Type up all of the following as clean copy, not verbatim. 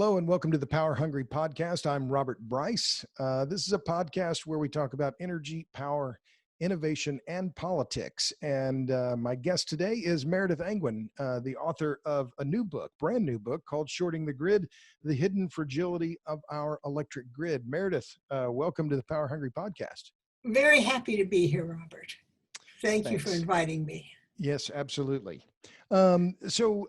Hello and welcome to the Power Hungry Podcast. I'm Robert Bryce. This is a podcast where we talk about energy, power, innovation, and politics. And my guest today is Meredith Angwin, the author of a new book, brand new book called Shorting the Grid, The Hidden Fragility of Our Electric Grid. Meredith, welcome to the Power Hungry Podcast. Very happy to be here, Robert. Thank you for inviting me. Yes, absolutely. So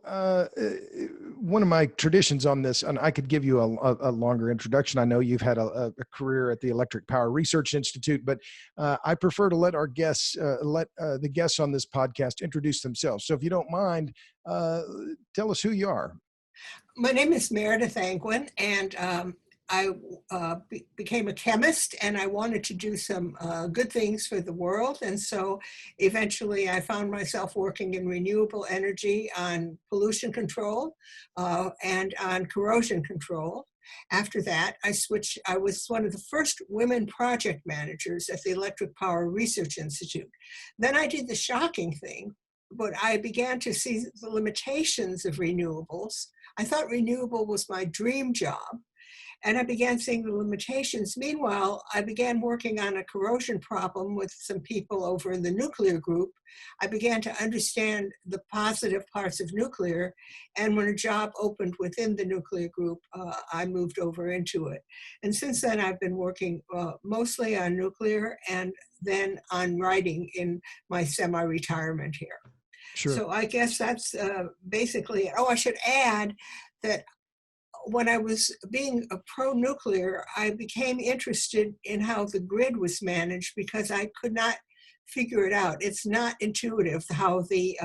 one of my traditions on this, and I could give you a longer introduction. I know you've had a career at the Electric Power Research Institute, but I prefer to let our guests, the guests on this podcast introduce themselves. So if you don't mind, tell us who you are. My name is Meredith Angwin, and I became a chemist, and I wanted to do some good things for the world. And so eventually I found myself working in renewable energy on pollution control and on corrosion control. After that, I switched. I was one of the first women project managers at the Electric Power Research Institute. Then I did the shocking thing, but I began to see the limitations of renewables. I thought renewable was my dream job. And I began seeing the limitations. Meanwhile, I began working on a corrosion problem with some people over in the nuclear group. I began to understand the positive parts of nuclear. And when a job opened within the nuclear group, I moved over into it. And since then, I've been working mostly on nuclear and then on writing in my semi-retirement here. Sure. So I guess that's basically it. Oh, I should add that when I was being a pro-nuclear, I became interested in how the grid was managed because I could not figure it out. It's not intuitive how the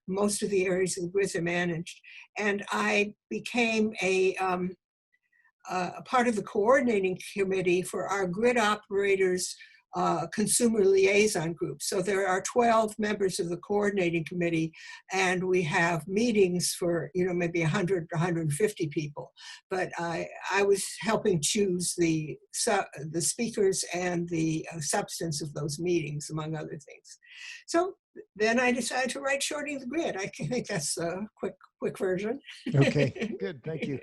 most of the areas of the grids are managed. And I became a part of the coordinating committee for our grid operators consumer liaison group. So there are 12 members of the coordinating committee, and we have meetings for, maybe 100, 150 people. But I was helping choose the speakers and the substance of those meetings, among other things. So then I decided to write Shorting the Grid. I think that's a quick version. Okay, good. Thank you.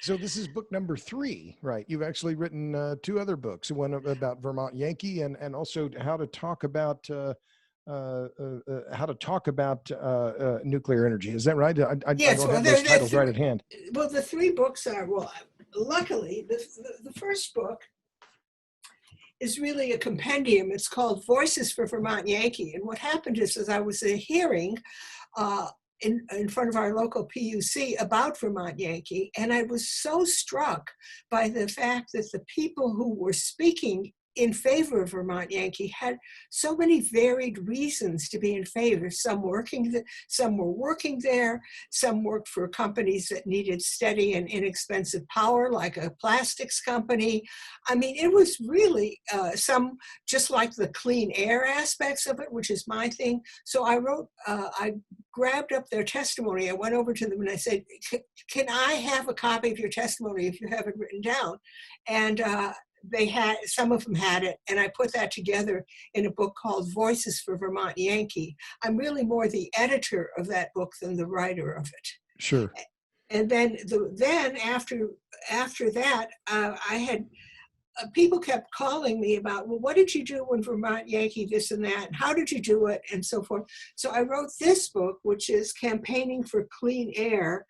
So this is book number 3, right? You've actually written 2 other books, one about Vermont Yankee and also how to talk about nuclear energy. Is that right? I don't have those titles right at hand. Well, the 3 books are, luckily, the first book is really a compendium. It's called Voices for Vermont Yankee. And what happened is I was at a hearing in front of our local PUC about Vermont Yankee, and I was so struck by the fact that the people who were speaking in favor of Vermont Yankee had so many varied reasons to be in favor. Some were working there, some worked for companies that needed steady and inexpensive power, like a plastics company. I mean, it was really some just like the clean air aspects of it, which is my thing. So I grabbed up their testimony. I went over to them and I said, can I have a copy of your testimony if you have it written down? And some of them had it, and I put that together in a book called Voices for Vermont Yankee. I'm really more the editor of that book than the writer of it. Sure. And then after that, I had people kept calling me about, well, what did you do when Vermont Yankee this and that? And how did you do it? And so forth. So I wrote this book, which is Campaigning for Clean Air,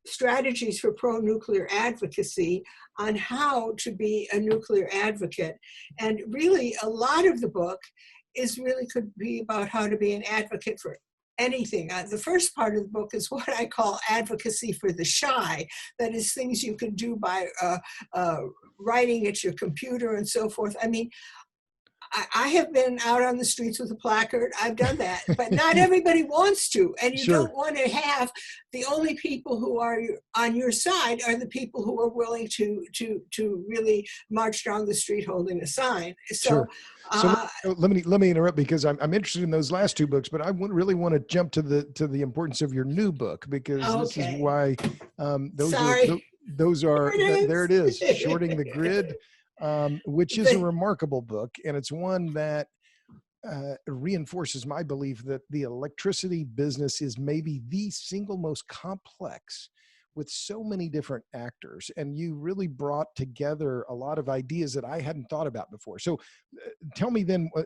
Strategies for Pro-Nuclear Advocacy, on how to be a nuclear advocate. And really, a lot of the book could be about how to be an advocate for anything. The first part of the book is what I call advocacy for the shy. That is things you can do by writing at your computer and so forth. I mean, I have been out on the streets with a placard. I've done that, but not everybody wants to. And you Sure. don't want to have the only people who are on your side are the people who are willing to really march down the street holding a sign. So, sure. So let me interrupt because I'm interested in those last 2 books, but I really want to jump to the importance of your new book because this is why those are there it is, Shorting the Grid. Which is a remarkable book, and it's one that reinforces my belief that the electricity business is maybe the single most complex with so many different actors, and you really brought together a lot of ideas that I hadn't thought about before. So tell me then, I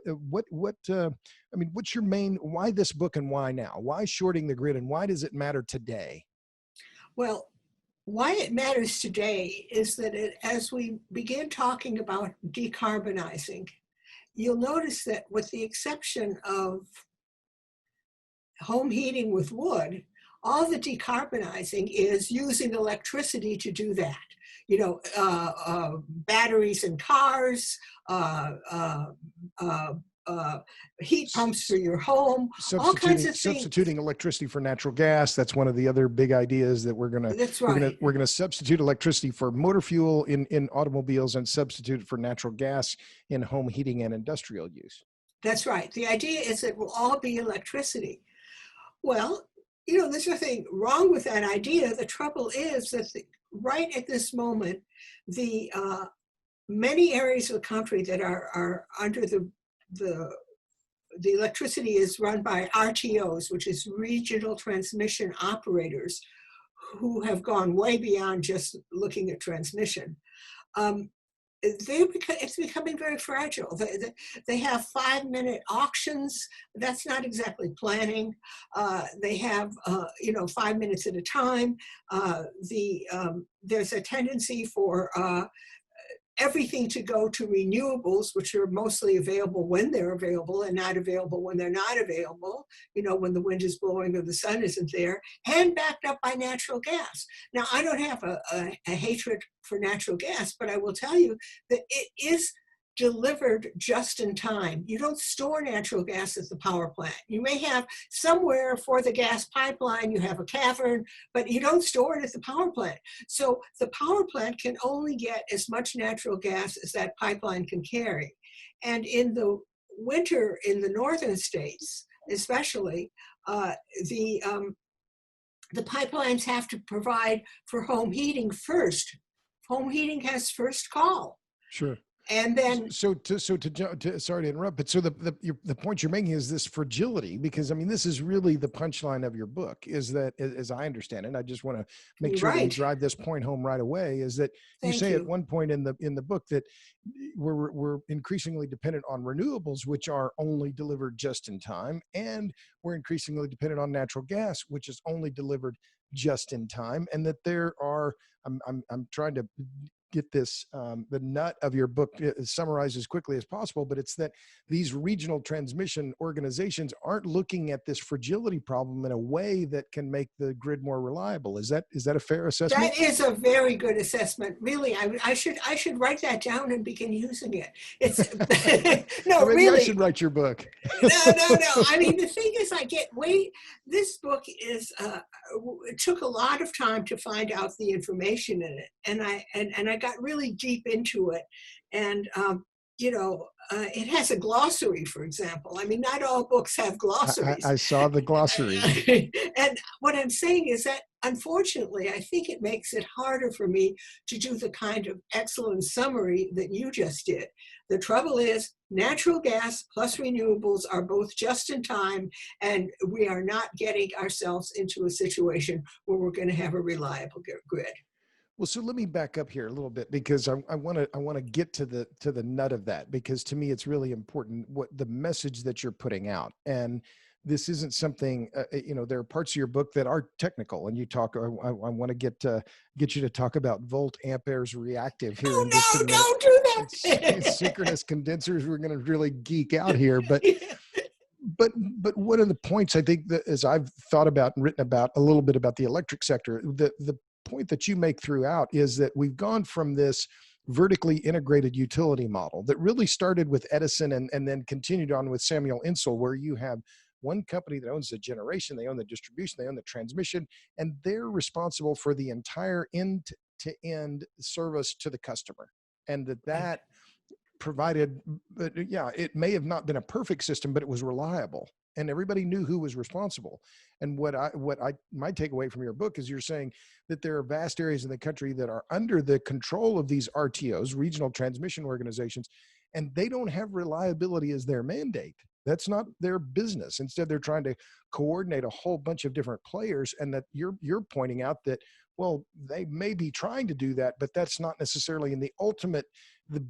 mean, what's your main, why this book and why now? Why Shorting the Grid, and why does it matter today? Well, why it matters today is that as we begin talking about decarbonizing, you'll notice that with the exception of home heating with wood, all the decarbonizing is using electricity to do that. You know, batteries in cars, heat pumps for your home, all kinds of things. Substituting electricity for natural gas. That's one of the other big ideas that That's right. we're gonna substitute electricity for motor fuel in automobiles and substitute it for natural gas in home heating and industrial use. That's right. The idea is it will all be electricity. Well, you know, there's nothing wrong with that idea. The trouble is that right at this moment, the many areas of the country that are under the electricity is run by RTOs, which is regional transmission operators, who have gone way beyond just looking at transmission. It's becoming very fragile. They have 5-minute auctions. That's not exactly planning. They have, 5 minutes at a time. There's a tendency for everything to go to renewables, which are mostly available when they're available and not available when they're not available, you know, when the wind is blowing or the sun isn't there, and backed up by natural gas. Now, I don't have a hatred for natural gas, but I will tell you that it is delivered just in time. You don't store natural gas at the power plant. You may have somewhere for the gas pipeline, you have a cavern, but you don't store it at the power plant. So the power plant can only get as much natural gas as that pipeline can carry. And in the winter in the northern states, especially, the pipelines have to provide for home heating first. Home heating has first call. Sure. And then, sorry to interrupt, but so the point you're making is this fragility, because I mean, this is really the punchline of your book, is that, as I understand it, I just want to make sure that we drive this point home right away, is that you say at one point in the book that we're increasingly dependent on renewables, which are only delivered just in time, and we're increasingly dependent on natural gas, which is only delivered just in time, and that there are, I'm trying to get this, the nut of your book summarized as quickly as possible, but it's that these regional transmission organizations aren't looking at this fragility problem in a way that can make the grid more reliable. Is that a fair assessment? That is a very good assessment. Really, I should write that down and begin using it. It's no, really. I should write your book. No. I mean, the thing is, this book is, it took a lot of time to find out the information in it. And I got really deep into it. And, it has a glossary, for example. I mean, not all books have glossaries. I saw the glossary. And what I'm saying is that, unfortunately, I think it makes it harder for me to do the kind of excellent summary that you just did. The trouble is, natural gas plus renewables are both just in time, and we are not getting ourselves into a situation where we're going to have a reliable grid. Well, so let me back up here a little bit, because I want to get to the nut of that, because to me it's really important what the message that you're putting out. And this isn't something, there are parts of your book that are technical, and you talk. I want to get you to talk about volt amperes reactive here. Oh no! Don't do that. Synchronous condensers. We're going to really geek out here, but. But one of the points I think that, as I've thought about and written about a little bit about the electric sector, the point that you make throughout is that we've gone from this vertically integrated utility model that really started with Edison and then continued on with Samuel Insull, where you have one company that owns the generation, they own the distribution, they own the transmission, and they're responsible for the entire end-to-end service to the customer. And that provided, it may have not been a perfect system, but it was reliable, and everybody knew who was responsible. And my takeaway from your book is you're saying that there are vast areas in the country that are under the control of these RTOs, regional transmission organizations, and they don't have reliability as their mandate. That's not their business. Instead, they're trying to coordinate a whole bunch of different players, and that you're pointing out that, well, they may be trying to do that, but that's not necessarily in the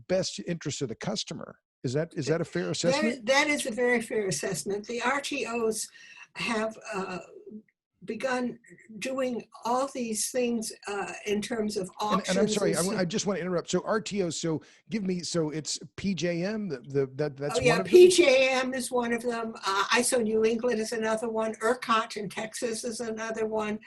best interest of the customer. Is that a fair assessment? That is a very fair assessment. The RTOs have begun doing all these things in terms of auctions. And I'm sorry, I just want to interrupt. So RTOs, so it's PJM, that's one of them? PJM is one of them. ISO New England is another one. ERCOT in Texas is another one.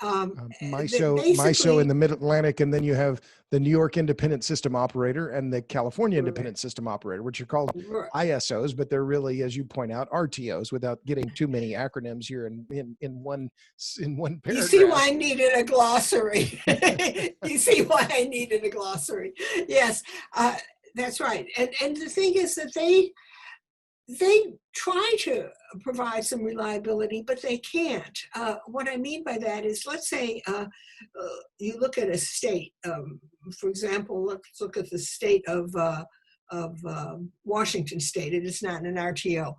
MISO in the Mid-Atlantic, and then you have the New York Independent System Operator and the California Independent System Operator, which are called ISOs, but they're really, as you point out, RTOs, without getting too many acronyms here in one paragraph. You see why I needed a glossary. You see why I needed a glossary. Yes, that's right. And the thing is that they try to provide some reliability, but they can't. What I mean by that is, let's say you look at a state. For example, let's look at the state of Washington State. It is not an RTO.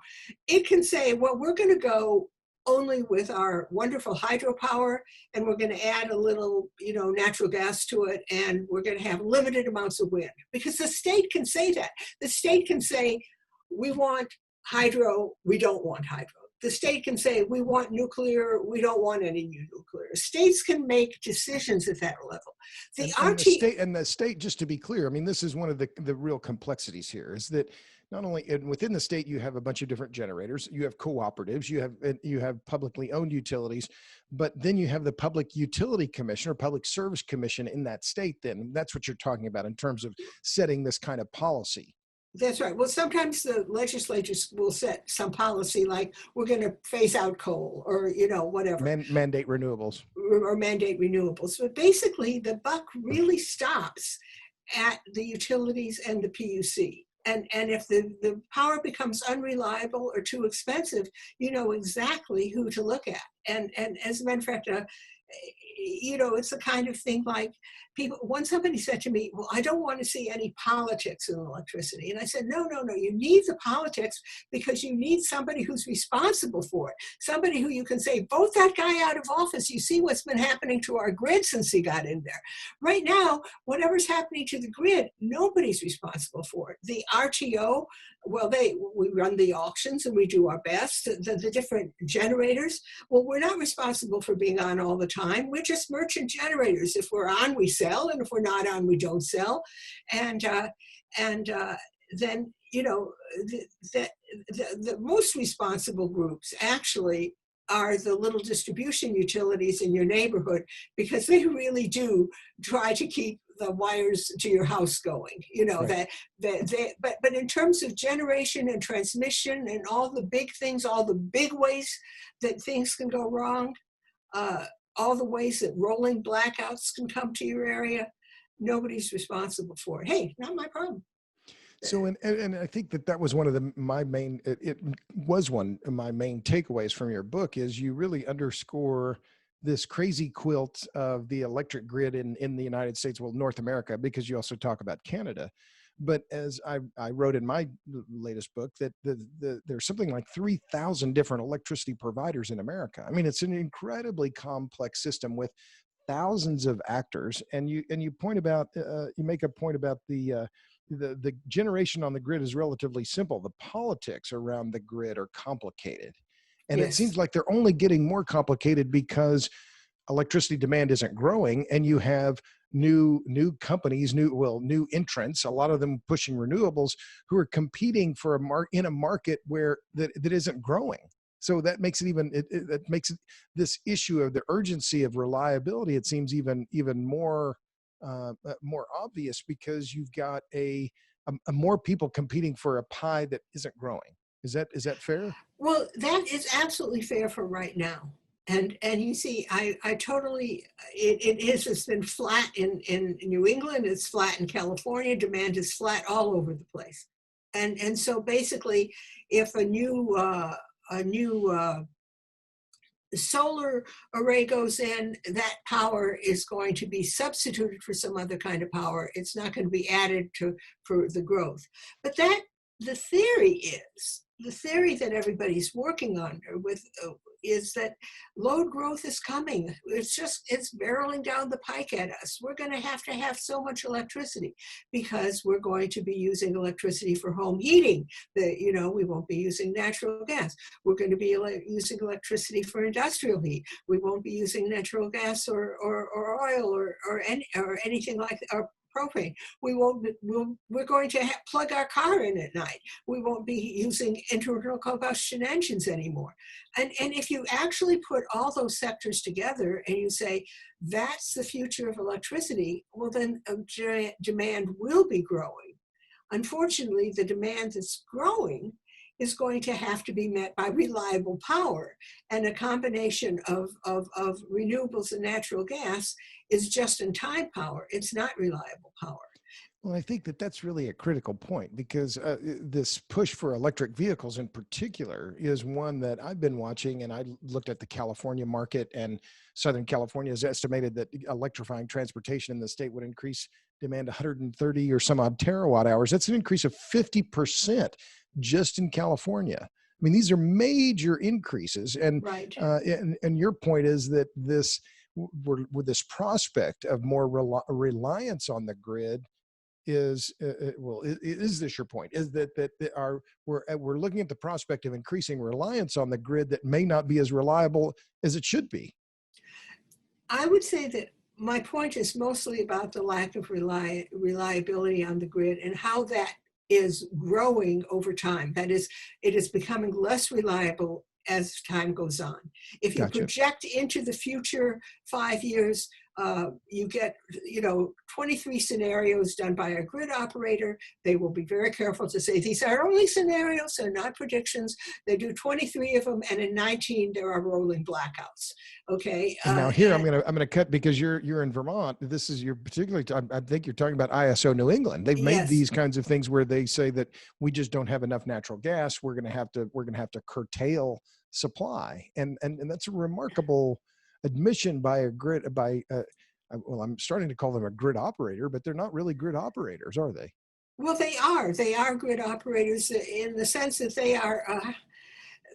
It can say, well, we're going to go only with our wonderful hydropower, and we're going to add a little, natural gas to it, and we're going to have limited amounts of wind. Because the state can say that. The state can say, we want hydro, we don't want hydro. The state can say, we want nuclear, we don't want any new nuclear. States can make decisions at that level. The state, just to be clear, I mean, this is one of the real complexities here, is that not only within the state, you have a bunch of different generators, you have cooperatives, you have publicly owned utilities, but then you have the Public Utility Commission or Public Service Commission in that state. Then that's what you're talking about in terms of setting this kind of policy. That's right. Well, sometimes the legislatures will set some policy like, we're going to phase out coal, or, whatever. Mandate renewables. Or mandate renewables. But basically, the buck really stops at the utilities and the PUC. And if the power becomes unreliable or too expensive, you know exactly who to look at. And as a matter of fact, it's the kind of thing like somebody said to me, well, I don't want to see any politics in electricity. And I said, no, you need the politics because you need somebody who's responsible for it. Somebody who you can say, vote that guy out of office. You see what's been happening to our grid since he got in there. Right now, whatever's happening to the grid, nobody's responsible for it. The RTO, well, we run the auctions and we do our best. The different generators, well, we're not responsible for being on all the time. We're just merchant generators. If we're on, we sell, and if we're not on, we don't sell. And then, the most responsible groups actually are the little distribution utilities in your neighborhood, because they really do try to keep the wires to your house going. Right. But in terms of generation and transmission and all the big things, all the big ways that things can go wrong, all the ways that rolling blackouts can come to your area, nobody's responsible for it. Hey, not my problem. So, and I think that was one of my main takeaways from your book, is you really underscore this crazy quilt of the electric grid in the United States, well, North America, because you also talk about Canada. But as I wrote in my latest book, that there's something like 3,000 different electricity providers in America. I mean, it's an incredibly complex system with thousands of actors. And you make a point about the generation on the grid is relatively simple. The politics around the grid are complicated. And Yes. It seems like they're only getting more complicated because electricity demand isn't growing, and you have new companies, new entrants, a lot of them pushing renewables, who are competing for in a market where that isn't growing. So that makes it makes this issue of the urgency of reliability, it seems even more obvious, because you've got a more people competing for a pie that isn't growing. Is that fair? Well, that is absolutely fair for right now. And you see, I totally, it's been flat in New England, it's flat in California, demand is flat all over the place. And so basically, if a new solar array goes in, that power is going to be substituted for some other kind of power. It's not going to be added for the growth. But the theory is, the theory that everybody's working on with is that load growth is coming. It's barreling down the pike at us. We're going to have so much electricity because we're going to be using electricity for home heating. We won't be using natural gas. We're going to be using electricity for industrial heat. We won't be using natural gas or oil or anything like that, or propane. We're going to plug our car in at night. We won't be using internal combustion engines anymore. And if you actually put all those sectors together and you say, that's the future of electricity, well, then demand will be growing. Unfortunately, the demand that's growing is going to have to be met by reliable power. And a combination of renewables and natural gas is just-in-time power. It's not reliable power. Well, I think that that's really a critical point, because this push for electric vehicles in particular is one that I've been watching, and I looked at the California market, and Southern California has estimated that electrifying transportation in the state would increase demand 130 or some odd terawatt hours. That's an increase of 50% just in California. I mean, these are major increases. And, right. And your point is that with this prospect of more reliance on the grid, is this your point? Is that we're looking at the prospect of increasing reliance on the grid that may not be as reliable as it should be? I would say that my point is mostly about the lack of reliability on the grid and how that is growing over time. That is, it is becoming less reliable as time goes on. If you Gotcha. project into the future 5 years, you get 23 scenarios done by a grid operator. They will be very careful to say these are only scenarios, they're not predictions. They do 23 of them, and in 19 there are rolling blackouts. Okay. And now here I'm gonna cut, because you're in Vermont. This is your particularly. I think you're talking about ISO New England. They've made Yes. these kinds of things where they say that we just don't have enough natural gas. We're gonna have to curtail supply, and that's a remarkable admission by a grid well, I'm starting to call them a grid operator, but they're not really grid operators, are they? Well, they are grid operators in the sense that they are.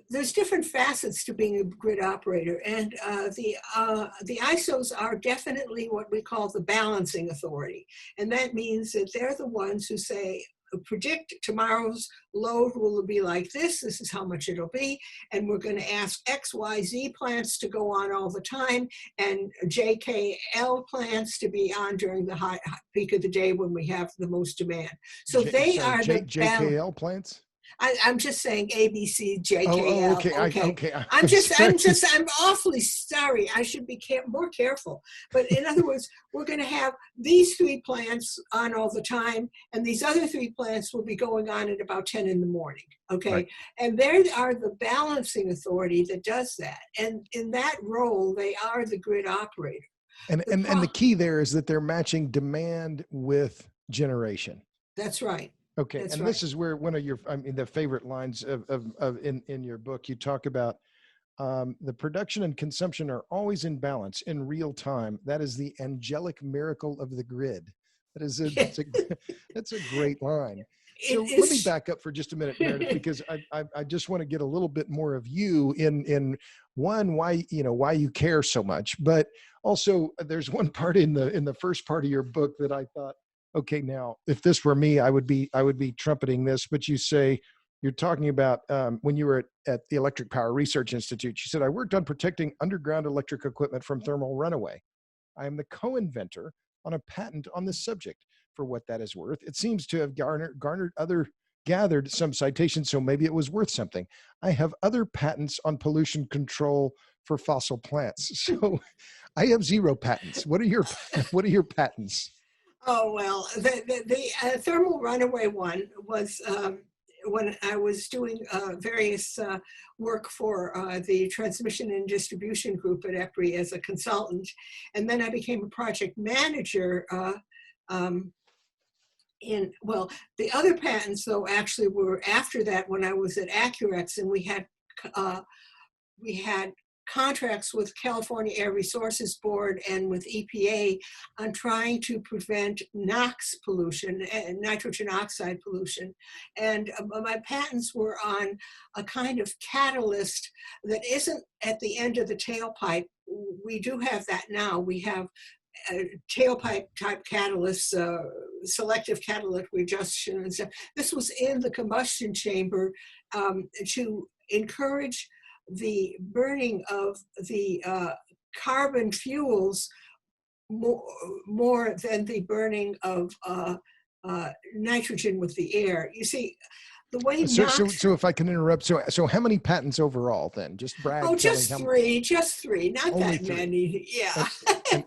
There's different facets to being a grid operator, and the ISOs are definitely what we call the balancing authority, and that means that they're the ones who say, predict tomorrow's load will be like this is how much it'll be, and we're going to ask XYZ plants to go on all the time, and JKL plants to be on during the high peak of the day when we have the most demand. So JKL plants? I'm just saying ABC, JKL. Oh, okay. Okay. I'm awfully sorry. I should be more careful. But in other words, we're going to have these 3 plants on all the time, and these other 3 plants will be going on at about 10 in the morning. Okay. Right. And they are the balancing authority that does that. And in that role, they are the grid operator. And the key there is that they're matching demand with generation. That's right. Okay, That's and right. this is where one of your, the favorite lines in your book, you talk about the production and consumption are always in balance in real time. That is the angelic miracle of the grid. That's a great line. So let me back up for just a minute, Meredith, because I just want to get a little bit more of you in one, why you care so much, but also there's one part in the first part of your book that I thought, okay, now if this were me, I would be trumpeting this. But you say, you're talking about when you were at the Electric Power Research Institute, you said, I worked on protecting underground electric equipment from thermal runaway. I am the co-inventor on a patent on this subject. For what that is worth, it seems to have gathered some citations, so maybe it was worth something. I have other patents on pollution control for fossil plants. So I have 0 patents. What are your patents? Oh, well, the thermal runaway one was when I was doing various work for the transmission and distribution group at EPRI as a consultant. And then I became a project manager the other patents, though, actually were after that when I was at Accurex, and we had contracts with California Air Resources Board and with EPA on trying to prevent NOx pollution, nitrogen oxide pollution. And my patents were on a kind of catalyst that isn't at the end of the tailpipe. We do have that now. We have tailpipe type catalysts, selective catalytic reduction and stuff. This was in the combustion chamber to encourage the burning of the carbon fuels more than the burning of nitrogen with the air. You see, the way so if I can interrupt, so how many patents overall then? Just brag. Oh, just three, not only that three. many. Yeah.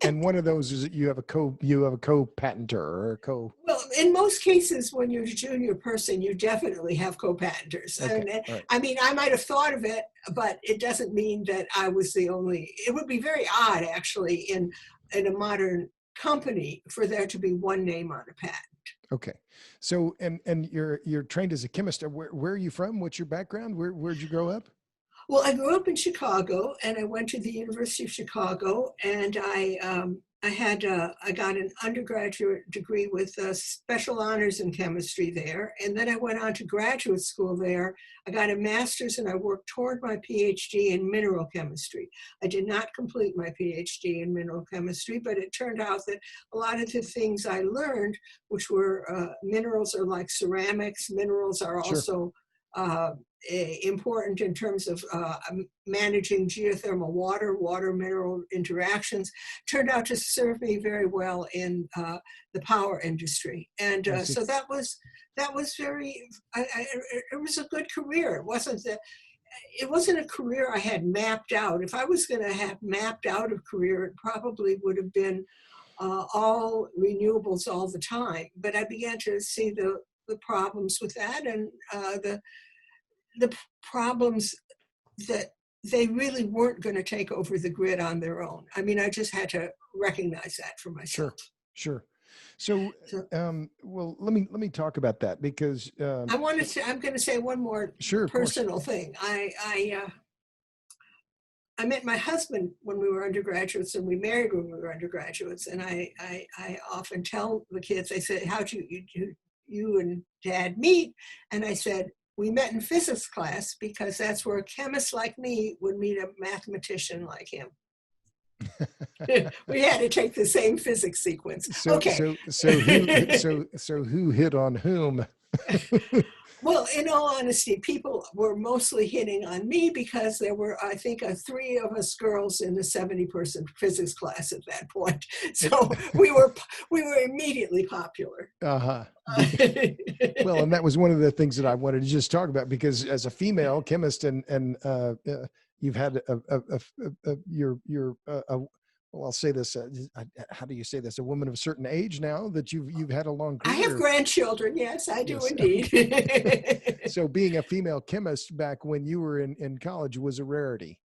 And one of those is you have a co-patenter or a co. Well, in most cases, when you're a junior person, you definitely have co-patenters. Okay. And Right. I mean, I might have thought of it, but it doesn't mean that I was the only. It would be very odd, actually, in a modern company for there to be one name on a patent. Okay. So, and you're trained as a chemist. Where are you from? What's your background? Where'd you grow up? Well, I grew up in Chicago, and I went to the University of Chicago, and I got an undergraduate degree with special honors in chemistry there, and then I went on to graduate school there. I got a master's, and I worked toward my PhD in mineral chemistry. I did not complete my PhD in mineral chemistry, but it turned out that a lot of the things I learned, which were minerals are like ceramics, minerals are Sure. also important in terms of managing geothermal water mineral interactions, turned out to serve me very well in the power industry. And so that was very, it was a good career. It wasn't a career I had mapped out. If I was going to have mapped out a career, it probably would have been all renewables all the time. But I began to see the problems with that, and the problems that they really weren't going to take over the grid on their own. I mean, I just had to recognize that for myself. Sure. So, well, let me talk about that because I'm going to say one more personal thing. I met my husband when we were undergraduates, and we married when we were undergraduates. And I often tell the kids, I said, how'd you and Dad meet? And I said, we met in physics class because that's where a chemist like me would meet a mathematician like him. We had to take the same physics sequence. Okay. So who hit on whom? Well, in all honesty, people were mostly hitting on me because there were, I think, three of us girls in the 70-person physics class at that point. So we were immediately popular. Uh-huh. Well, and that was one of the things that I wanted to just talk about, because as a female chemist and you've had well, I'll say this. How do you say this? A woman of a certain age now that you've had a long career. I have grandchildren. Yes, I do indeed. So being a female chemist back when you were in college was a rarity.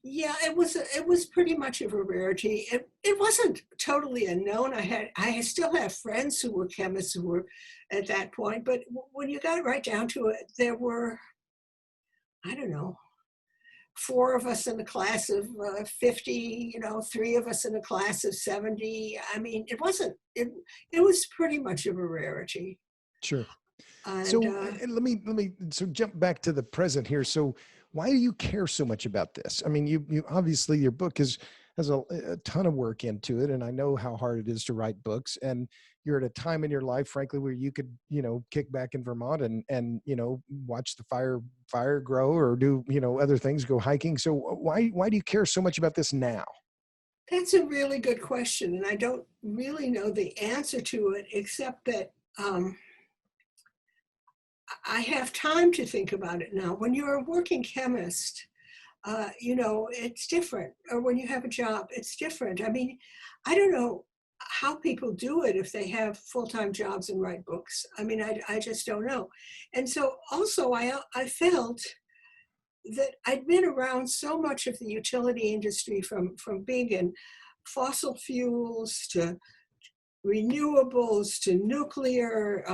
Yeah, it was pretty much of a rarity. It wasn't totally unknown. I still have friends who were chemists who were at that point, but when you got right down to it, there were, I don't know, 4 of us in a class of 50, 3 of us in a class of 70. I mean, it was pretty much of a rarity. Sure. And, so let me jump back to the present here. So why do you care so much about this? I mean, you obviously, your book has a ton of work into it, and I know how hard it is to write books, and you're at a time in your life, frankly, where you could, kick back in Vermont and watch the fire grow or do, other things, go hiking. So why do you care so much about this now? That's a really good question, and I don't really know the answer to it, except that I have time to think about it now. When you're a working chemist, it's different. Or when you have a job, it's different. I mean, I don't know how people do it if they have full-time jobs and write books. I mean, I just don't know. And so also I felt that I'd been around so much of the utility industry from being in fossil fuels to renewables to nuclear,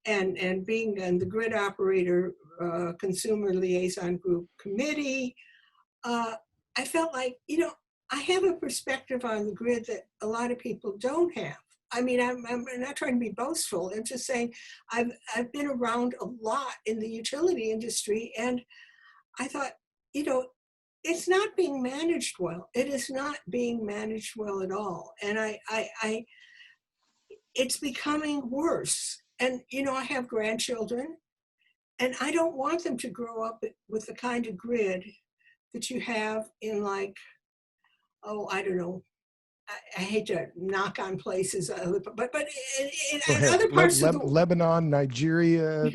and being in the grid operator consumer liaison group committee, I felt like, I have a perspective on the grid that a lot of people don't have. I mean, I'm not trying to be boastful. I'm just saying I've been around a lot in the utility industry, and I thought, it's not being managed well. It is not being managed well at all, and it's becoming worse. And I have grandchildren, and I don't want them to grow up with the kind of grid that you have in, like, oh, I don't know. I hate to knock on places, but Go in ahead. other parts of the Lebanon, Nigeria,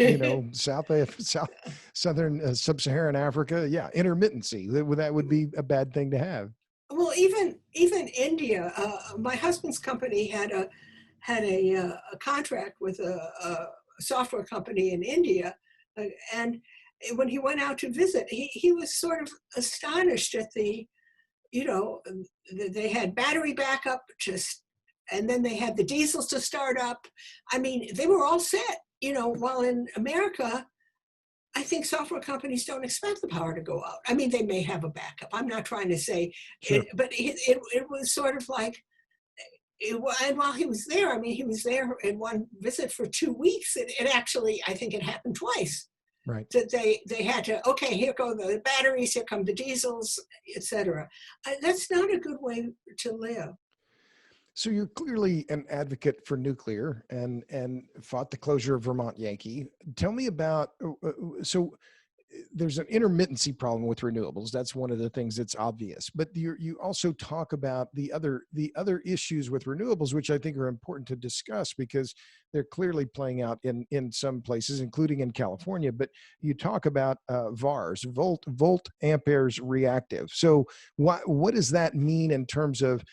southern sub-Saharan Africa. Yeah, intermittency. That would be a bad thing to have. well, even India. My husband's company had a contract with a software company in India, and when he went out to visit, he was sort of astonished at they had battery backup and then they had the diesels to start up. I mean, they were all set, while in America, I think software companies don't expect the power to go out. I mean, they may have a backup. I'm not trying to say Sure. it, but it was sort of like, and while he was there, I mean, he was there in one visit for 2 weeks. It actually, I think it happened twice. Right. That they had to, okay, here go the batteries, here come the diesels, etc. That's not a good way to live. So you're clearly an advocate for nuclear and fought the closure of Vermont Yankee. Tell me about so there's an intermittency problem with renewables. That's one of the things that's obvious. But you also talk about the other issues with renewables, which I think are important to discuss because they're clearly playing out in some places, including in California. But you talk about VARs, volt amperes reactive. So what does that mean in terms of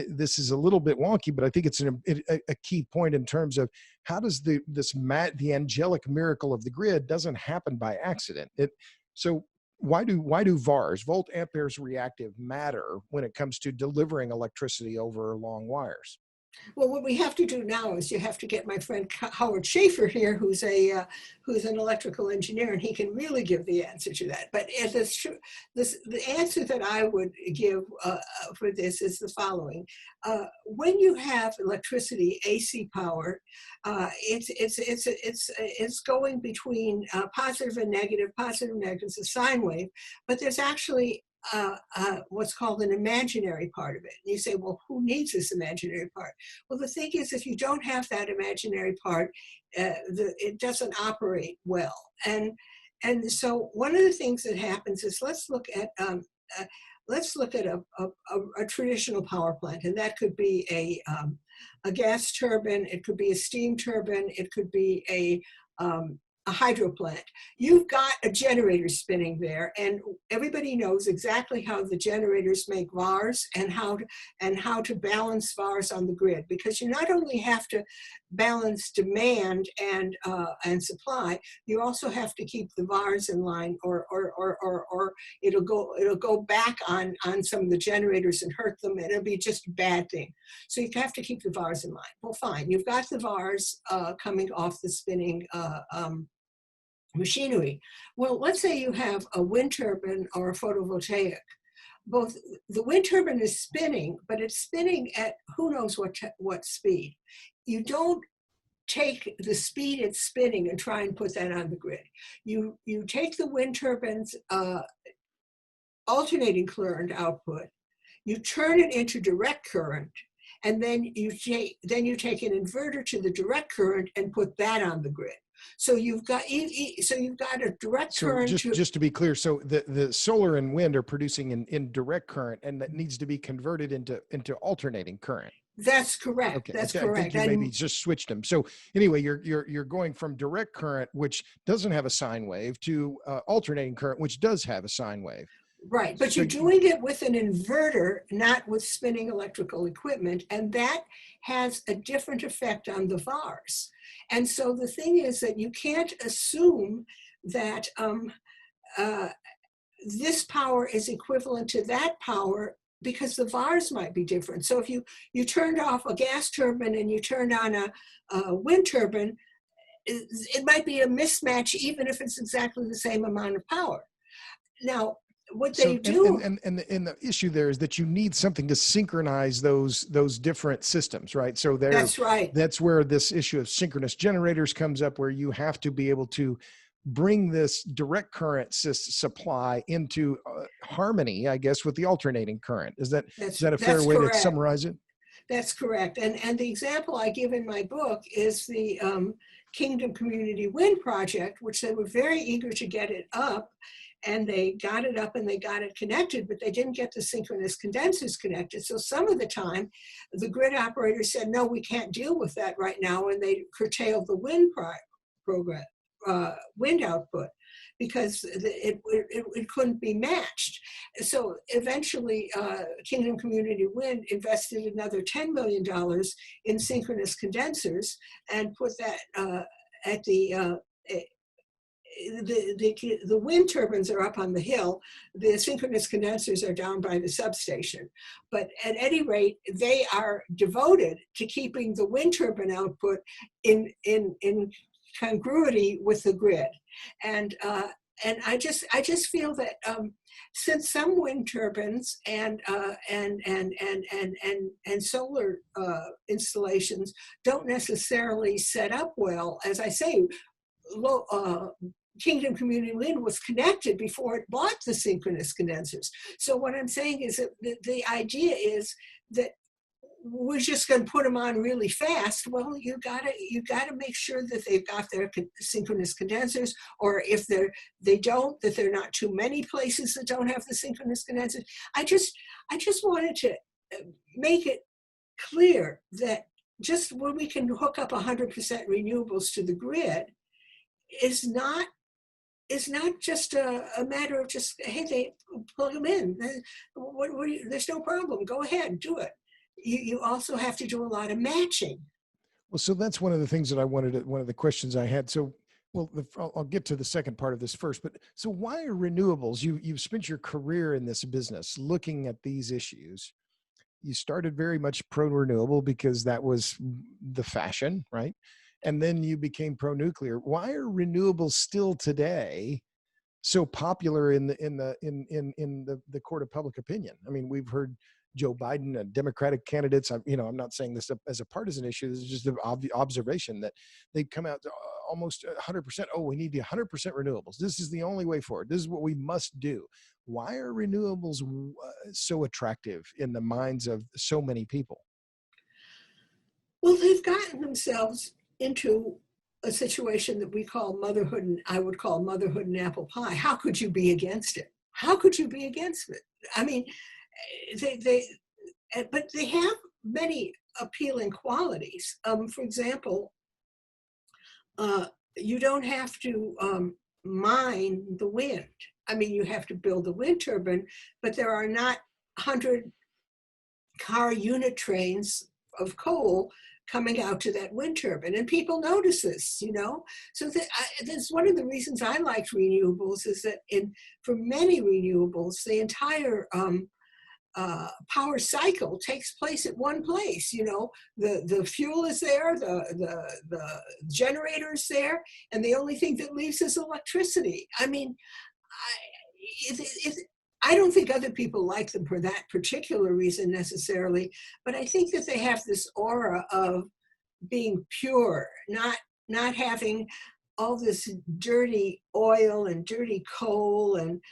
this is a little bit wonky, but I think it's a key point in terms of how does the angelic miracle of the grid doesn't happen by accident. So why do VARs, volt amperes reactive, matter when it comes to delivering electricity over long wires? Well, what we have to do now is you have to get my friend Howard Schaefer here, who's an electrical engineer, and he can really give the answer to that. But the answer that I would give for this is the following: when you have electricity, AC power, it's going between positive and negative. Positive and negative is a sine wave, but there's actually what's called an imaginary part of it. And you say, well, who needs this imaginary part? Well, the thing is, if you don't have that imaginary part, it doesn't operate well. And so one of the things that happens is let's look at a traditional power plant, and that could be a gas turbine, it could be a steam turbine, it could be a hydro plant. You've got a generator spinning there, and everybody knows exactly how the generators make VARs and how to balance VARs on the grid, because you not only have to balance demand and supply, you also have to keep the VARs in line, or it'll go back on some of the generators and hurt them, and it'll be just a bad thing. So you have to keep the VARs in line. Well, fine, you've got the VARs coming off the spinning machinery. Well, let's say you have a wind turbine or a photovoltaic. Both the wind turbine is spinning, but it's spinning at who knows what speed. You don't take the speed it's spinning and try and put that on the grid. You take the wind turbine's alternating current output, you turn it into direct current, and then you take an inverter to the direct current and put that on the grid. So you've got a direct current. Just to be clear, so the solar and wind are producing in direct current, and that needs to be converted into alternating current. That's correct. Okay. That's correct. I think you maybe just switched them. So anyway, you're going from direct current, which doesn't have a sine wave, to alternating current, which does have a sine wave. Right, but you're doing it with an inverter, not with spinning electrical equipment, and that has a different effect on the VARs. And so the thing is that you can't assume that this power is equivalent to that power, because the VARs might be different. So if you turned off a gas turbine and you turned on a wind turbine, it might be a mismatch even if it's exactly the same amount of power. Now, what So they do. and the issue there is that you need something to synchronize those different systems, right? So That's right. that's where this issue of synchronous generators comes up, where you have to be able to bring this direct current supply into harmony, I guess, with the alternating current. Is that a fair That's way to correct. summarize it? That's correct. And the example I give in my book is the Kingdom Community Wind Project, which they were very eager to get it up. And they got it up and they got it connected, but they didn't get the synchronous condensers connected. So some of the time, the grid operator said, no, we can't deal with that right now. And they curtailed the program, wind output, because it couldn't be matched. So eventually, Kingdom Community Wind invested another $10 million in synchronous condensers and put that at the wind turbines are up on the hill. The synchronous condensers are down by the substation. But at any rate, they are devoted to keeping the wind turbine output in congruity with the grid. And I just feel that since some wind turbines and solar installations don't necessarily set up well, as I say, Kingdom Community Wind was connected before it bought the synchronous condensers. So what I'm saying is that the idea is that we're just going to put them on really fast. Well, you gotta make sure that they've got their synchronous condensers, or if they don't, that there are not too many places that don't have the synchronous condensers. I just wanted to make it clear that just when we can hook up 100% renewables to the grid is not just a matter of just, hey, they plug them in. There's no problem. Go ahead, do it. You also have to do a lot of matching. Well, so that's one of the things that one of the questions I had. So, well, I'll get to the second part of this first, but so why are renewables? You've spent your career in this business looking at these issues. You started very much pro-renewable because that was the fashion, right? And then you became pro-nuclear. Why are renewables still today so popular in the court of public opinion? I mean, we've heard Joe Biden and Democratic candidates. I'm not saying this as a partisan issue. This is just an observation that they come out to almost 100%. Oh, we need the 100% renewables. This is the only way forward. This is what we must do. Why are renewables so attractive in the minds of so many people? Well, they've gotten themselves into a situation that we call motherhood, and I would call motherhood and apple pie. How could you be against it? How could you be against it? I mean, but they have many appealing qualities. For example, you don't have to mine the wind. I mean, you have to build the wind turbine, but there are not 100 car unit trains of coal coming out to that wind turbine, and people notice this, So that's one of the reasons I liked renewables, is that for many renewables, the entire power cycle takes place at one place. The fuel is there, the generator is there, and the only thing that leaves is electricity. I mean, I don't think other people like them for that particular reason necessarily, but I think that they have this aura of being pure, not having all this dirty oil and dirty coal and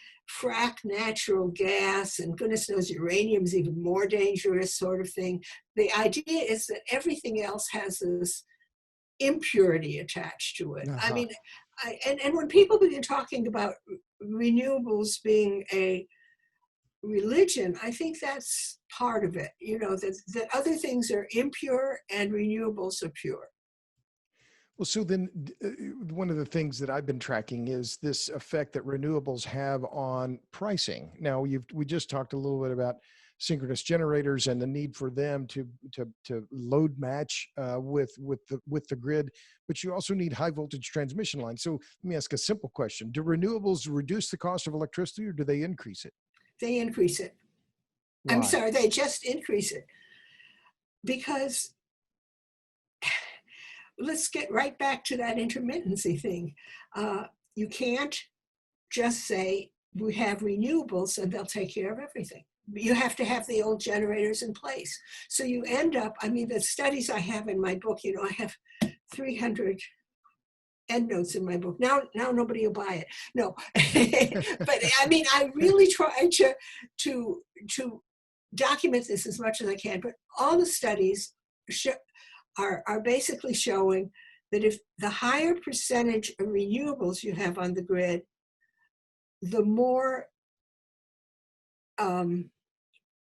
frack natural gas, and goodness knows uranium is even more dangerous, sort of thing. The idea is that everything else has this impurity attached to it. Uh-huh. I mean, and when people begin talking about renewables being a religion, I think that's part of it, that other things are impure and renewables are pure. Well, so then one of the things that I've been tracking is this effect that renewables have on pricing. Now, we just talked a little bit about synchronous generators and the need for them to load match with the grid, but you also need high voltage transmission lines. So let me ask a simple question: do renewables reduce the cost of electricity, or do they increase it? They increase it. Why? I'm sorry, they just increase it. Because let's get right back to that intermittency thing. You can't just say, we have renewables, and they'll take care of everything. You have to have the old generators in place. So you end up, I mean, the studies I have in my book, you know, I have 300 endnotes in my book. Now nobody will buy it. No, but I mean, I really try to document this as much as I can. But all the studies are basically showing that if the higher percentage of renewables you have on the grid, the more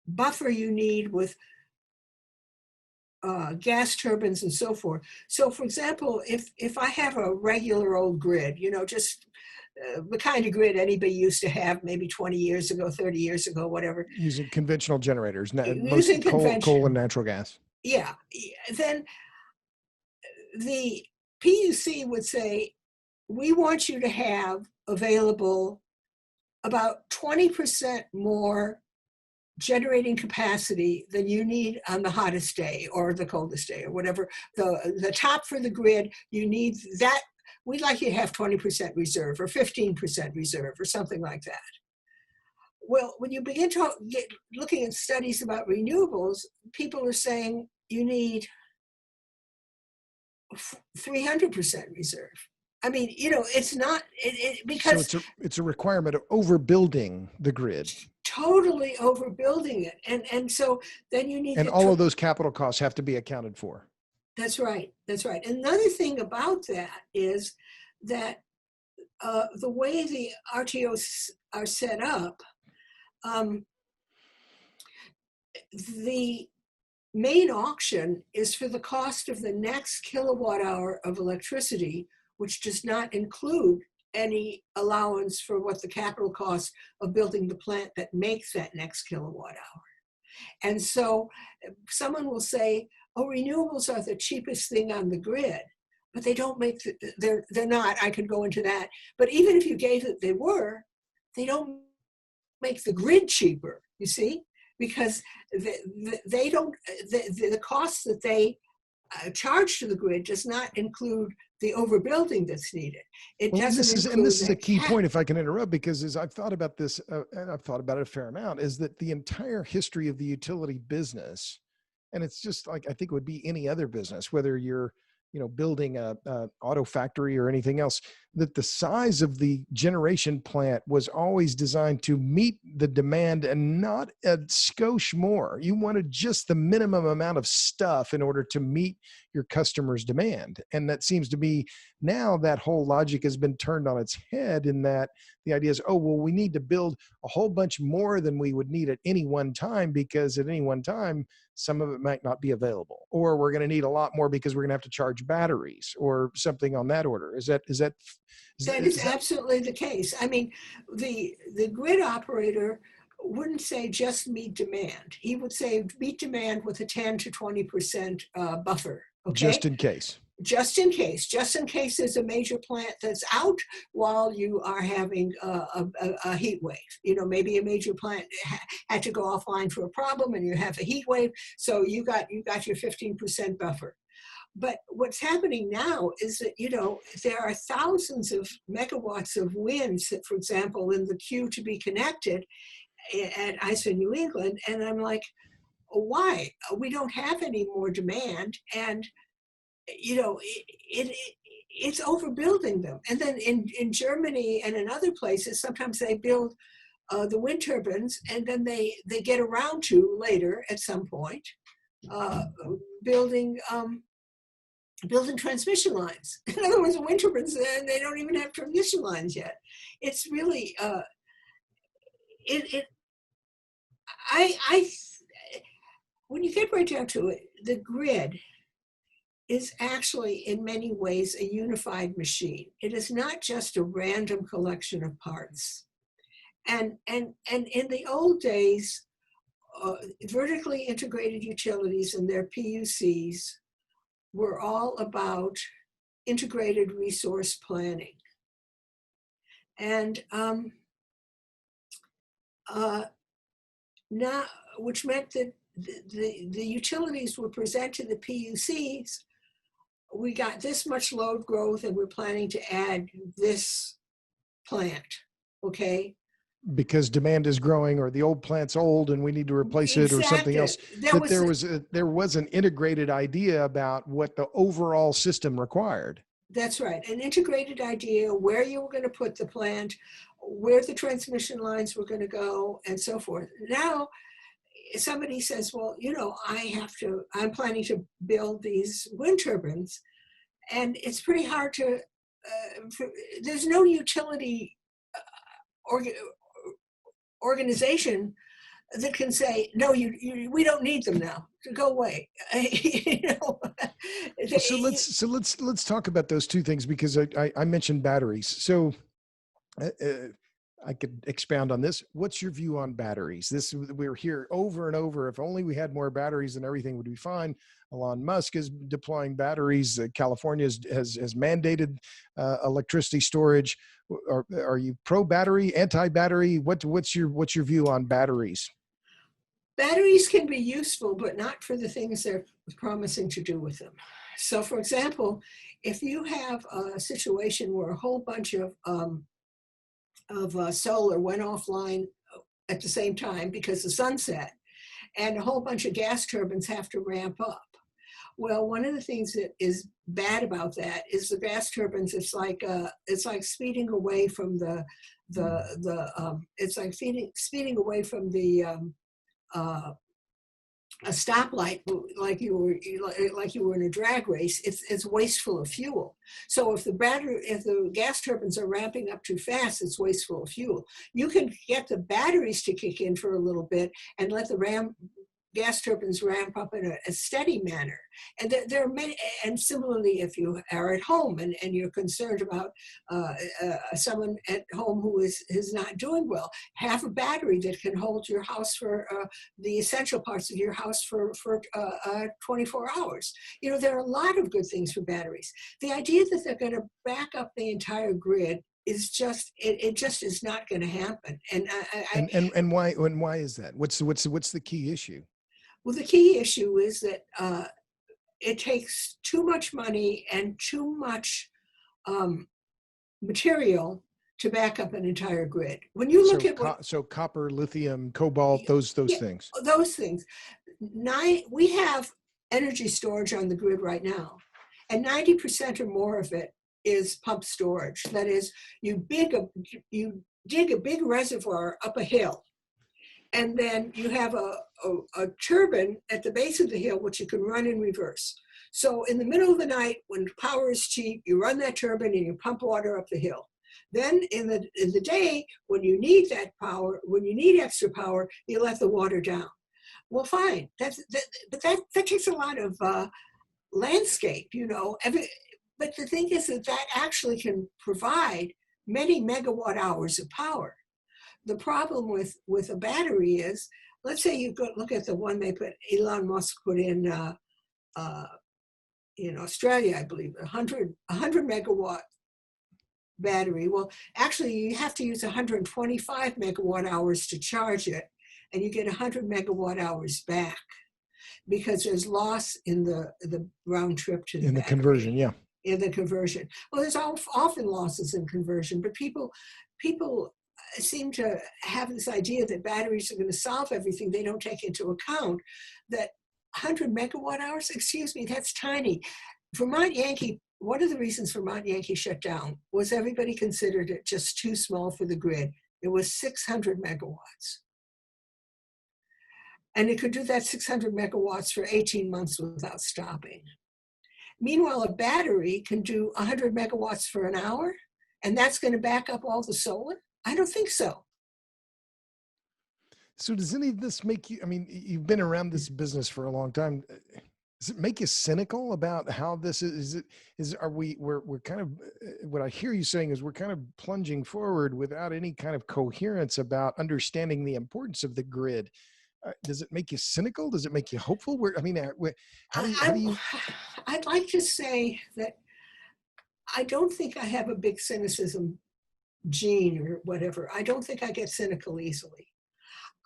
buffer you need with gas turbines and so forth. So for example, if I have a regular old grid, you know, just the kind of grid anybody used to have maybe 20 years ago, 30 years ago, whatever. Using conventional generators, Using coal and natural gas. Yeah, then the PUC would say, we want you to have available about 20% more generating capacity than you need on the hottest day or the coldest day or whatever. The top for the grid, you need that. We'd like you to have 20% reserve or 15% reserve or something like that. Well, when you begin to looking at studies about renewables, people are saying you need 300% reserve. I mean, you know, it's not because so it's a requirement of overbuilding the grid. Totally overbuilding it, and so then you need. And all of those capital costs have to be accounted for. That's right. That's right. Another thing about that is that the way the RTOs are set up, the main auction is for the cost of the next kilowatt hour of electricity, which does not include any allowance for what the capital cost of building the plant that makes that next kilowatt hour. And so someone will say, oh, renewables are the cheapest thing on the grid, but they don't make, they're not, I could go into that. But even if you gave it, they don't make the grid cheaper, you see? Because they don't, the costs that they charge to the grid does not include the overbuilding that's needed. It doesn't include. This is a key point, if I can interrupt, because as I've thought about this, and I've thought about it a fair amount, is that the entire history of the utility business, and it's just like I think it would be any other business, whether you're building a auto factory or anything else, that the size of the generation plant was always designed to meet the demand and not a skosh more. You wanted just the minimum amount of stuff in order to meet your customer's demand. And that seems to be now that whole logic has been turned on its head, in that the idea is, oh, well, we need to build a whole bunch more than we would need at any one time, because at any one time, some of it might not be available, or we're going to need a lot more because we're going to have to charge batteries or something on that order. That is absolutely the case. I mean, the grid operator wouldn't say just meet demand. He would say meet demand with a 10 to 20% buffer. Okay? Just in case. Just in case there's a major plant that's out while you are having a heat wave. Maybe a major plant had to go offline for a problem and you have a heat wave, so you got your 15% buffer. But what's happening now is that, there are thousands of megawatts of wind, for example, in the queue to be connected at ISO New England. And I'm like, why? We don't have any more demand. And it's overbuilding them. And then in Germany and in other places, sometimes they build the wind turbines, and then they get around to later at some point building transmission lines. In other words, the wind turbines, they don't even have transmission lines yet. It's really when you get right down to it, the grid is actually in many ways a unified machine. It is not just a random collection of parts. And in the old days, vertically integrated utilities and their PUCs were all about integrated resource planning. And now, which meant that the utilities were present to the PUCs. We got this much load growth and we're planning to add this plant, okay? because demand is growing, or the old plant's old and we need to replace it, or something Exactly. else. That there was an integrated idea about what the overall system required. That's right. An integrated idea where you were going to put the plant, where the transmission lines were going to go, and so forth. Now, somebody says, well, I'm planning to build these wind turbines, and it's pretty hard to, there's no utility organization that can say, no, we don't need them now, go away. So let's talk about those two things, because I mentioned batteries. So I could expound on this. What's your view on batteries? We're here over and over. If only we had more batteries, then everything would be fine. Elon Musk is deploying batteries. California has mandated electricity storage. Are you pro battery, anti battery? What's your view on batteries? Batteries can be useful, but not for the things they're promising to do with them. So, for example, if you have a situation where a whole bunch of solar went offline at the same time because the sun set, and a whole bunch of gas turbines have to ramp up. Well, one of the things that is bad about that is the gas turbines. It's like speeding away from speeding away from a stoplight, like you were in a drag race. It's wasteful of fuel. So if the gas turbines are ramping up too fast, it's wasteful of fuel. You can get the batteries to kick in for a little bit and let the gas turbines ramp up in a steady manner. And there are many, and similarly, if you are at home and you're concerned about someone at home who is not doing well, have a battery that can hold your house for the essential parts of your house for 24 hours. There are a lot of good things for batteries. The idea that they're going to back up the entire grid is just it just is not going to happen. And why is that? What's the key issue? Well, the key issue is that it takes too much money and too much material to back up an entire grid. When you look so copper, lithium, cobalt, those things. Those things. We have energy storage on the grid right now, and 90% or more of it is pump storage. That is, you dig a big reservoir up a hill, and then you have a turbine at the base of the hill, which you can run in reverse. So in the middle of the night, when power is cheap, you run that turbine and you pump water up the hill. Then in the day, when you need that power, when you need extra power, you let the water down. Well, fine. But that takes a lot of landscape, But the thing is that actually can provide many megawatt hours of power. The problem with a battery is, let's say you go look at the one Elon Musk put in Australia, I believe, 100 megawatt battery. Well, actually, you have to use 125 megawatt hours to charge it, and you get 100 megawatt hours back because there's loss in the round trip to the battery. Conversion, yeah. In the conversion. Well, there's often losses in conversion, but people seem to have this idea that batteries are going to solve everything. They don't take into account that 100 megawatt hours, excuse me, that's tiny. Vermont Yankee, one of the reasons Vermont Yankee shut down was everybody considered it just too small for the grid. It was 600 megawatts. And it could do that 600 megawatts for 18 months without stopping. Meanwhile, a battery can do 100 megawatts for an hour, and that's going to back up all the solar? I don't think so. So does any of this make you, you've been around this business for a long time. Does it make you cynical about how this we're kind of, what I hear you saying is we're kind of plunging forward without any kind of coherence about understanding the importance of the grid. Does it make you cynical? Does it make you hopeful? How do you? I'd like to say that I don't think I have a big cynicism gene or whatever. I don't think I get cynical easily.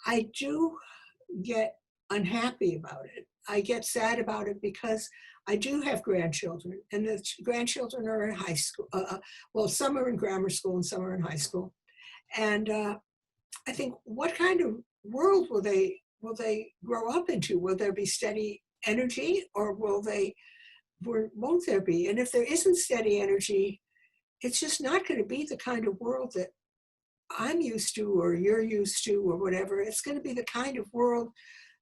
I do get unhappy about it. I get sad about it because I do have grandchildren, and the grandchildren are in high school. Well, some are in grammar school and some are in high school. And I think, what kind of world will they grow up into? Will there be steady energy, or won't there be? And if there isn't steady energy, it's just not going to be the kind of world that I'm used to, or you're used to, or whatever. It's going to be the kind of world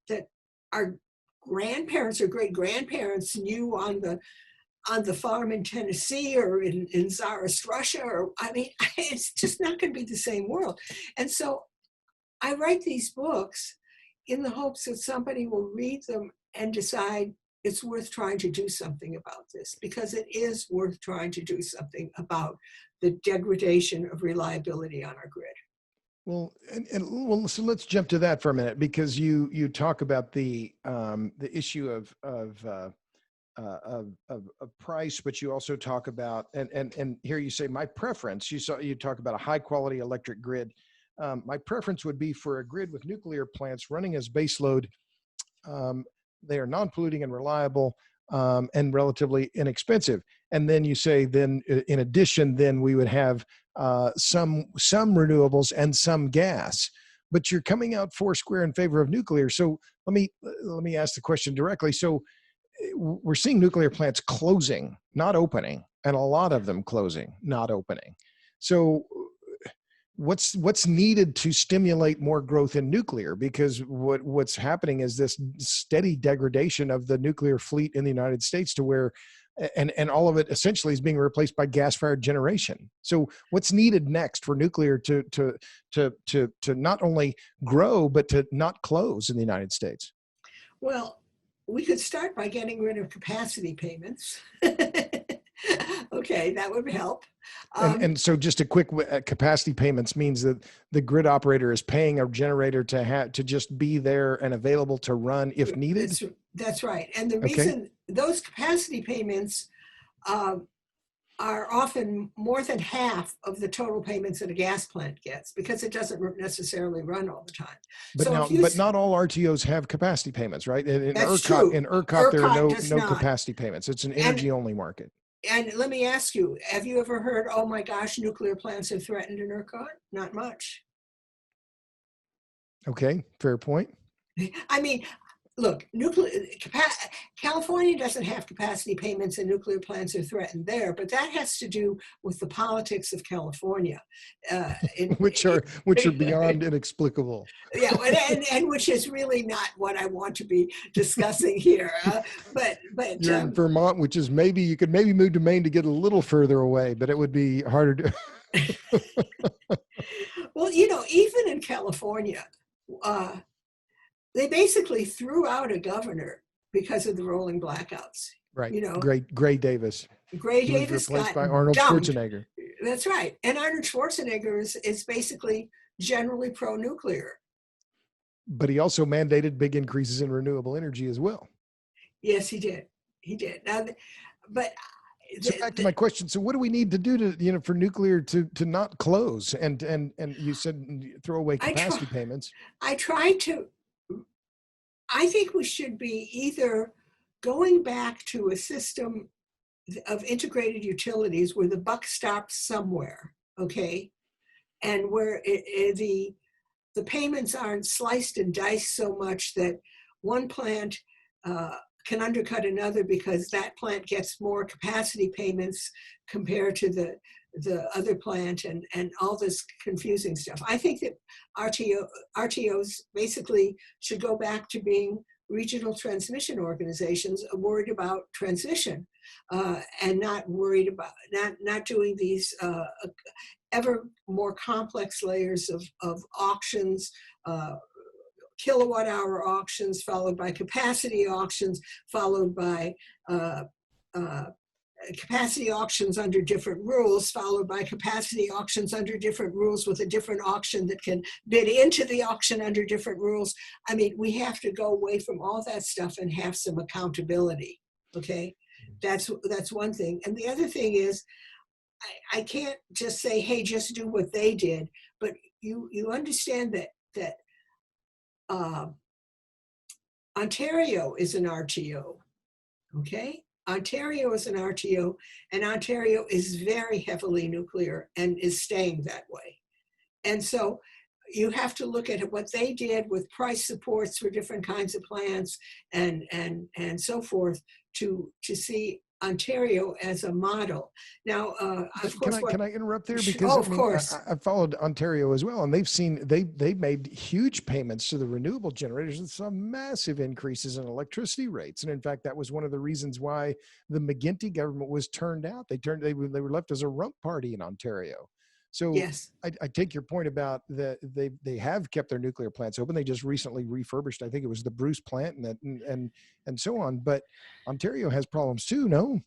that our grandparents or great grandparents knew on the farm in Tennessee, or in Tsarist Russia, or I mean, it's just not going to be the same world. And so I write these books in the hopes that somebody will read them and decide it's worth trying to do something about this, because it is worth trying to do something about the degradation of reliability on our grid. Well, well, so let's jump to that for a minute, because you talk about the issue of price, but you also talk about, and here you say my preference. You talk about a high quality electric grid. My preference would be for a grid with nuclear plants running as baseload. They are non-polluting and reliable, and relatively inexpensive. And then you say, then in addition, then we would have some renewables and some gas. But you're coming out four square in favor of nuclear. So let me ask the question directly. So we're seeing nuclear plants closing, not opening, and a lot of them closing, not opening. So what's needed to stimulate more growth in nuclear? Because what's happening is this steady degradation of the nuclear fleet in the United States, to where and all of it essentially is being replaced by gas-fired generation. So what's needed next for nuclear to not only grow, but to not close in the United States? Well, we could start by getting rid of capacity payments. Okay, that would help. And so just a quick, capacity payments means that the grid operator is paying a generator to just be there and available to run if needed. That's right. And the Okay. reason those capacity payments are often more than half of the total payments that a gas plant gets, because it doesn't necessarily run all the time. But not all RTOs have capacity payments, right? That's true. In ERCOT, there are no not. capacity payments. It's an energy only market. And let me ask you, have you ever heard, oh my gosh, nuclear plants are threatened in ERCOT? Not much. Okay, fair point. I mean, look, California doesn't have capacity payments, and nuclear plants are threatened there, but that has to do with the politics of California, which are beyond inexplicable. Yeah, and which is really not what I want to be discussing here. But you're in Vermont, which is you could maybe move to Maine to get a little further away, but it would be harder to. Well, even in California, they basically threw out a governor because of the rolling blackouts. Right. Gray Davis. Gray Davis was replaced by got Arnold dumped. Schwarzenegger. That's right. And Arnold Schwarzenegger is basically generally pro-nuclear. But he also mandated big increases in renewable energy as well. Yes, he did. Now, but so back to my question. So what do we need to do to, for nuclear to not close? And you said throw away capacity payments. I think we should be either going back to a system of integrated utilities where the buck stops somewhere, okay? And where the payments aren't sliced and diced so much that one plant can undercut another because that plant gets more capacity payments compared to the other plant, and all this confusing stuff. I think that RTOs basically should go back to being regional transmission organizations worried about transition, and not worried about not doing these ever more complex layers of auctions, kilowatt hour auctions, followed by capacity auctions, followed by capacity auctions under different rules, followed by capacity auctions under different rules with a different auction that can bid into the auction under different rules. I mean, we have to go away from all that stuff and have some accountability, okay? That's one thing. And the other thing is, I can't just say, hey, just do what they did, but you understand that Ontario is an RTO, okay? Ontario is an RTO, and Ontario is very heavily nuclear and is staying that way. And so you have to look at what they did with price supports for different kinds of plants and so forth to see Ontario as a model. Now, of course, can I interrupt there? Because oh, I of mean, course, I followed Ontario as well, and they've made huge payments to the renewable generators and some massive increases in electricity rates. And in fact, that was one of the reasons why the McGuinty government was turned out. They were left as a rump party in Ontario. So yes. I take your point about they have kept their nuclear plants open. They just recently refurbished, I think it was the Bruce plant and so on. But Ontario has problems too, no?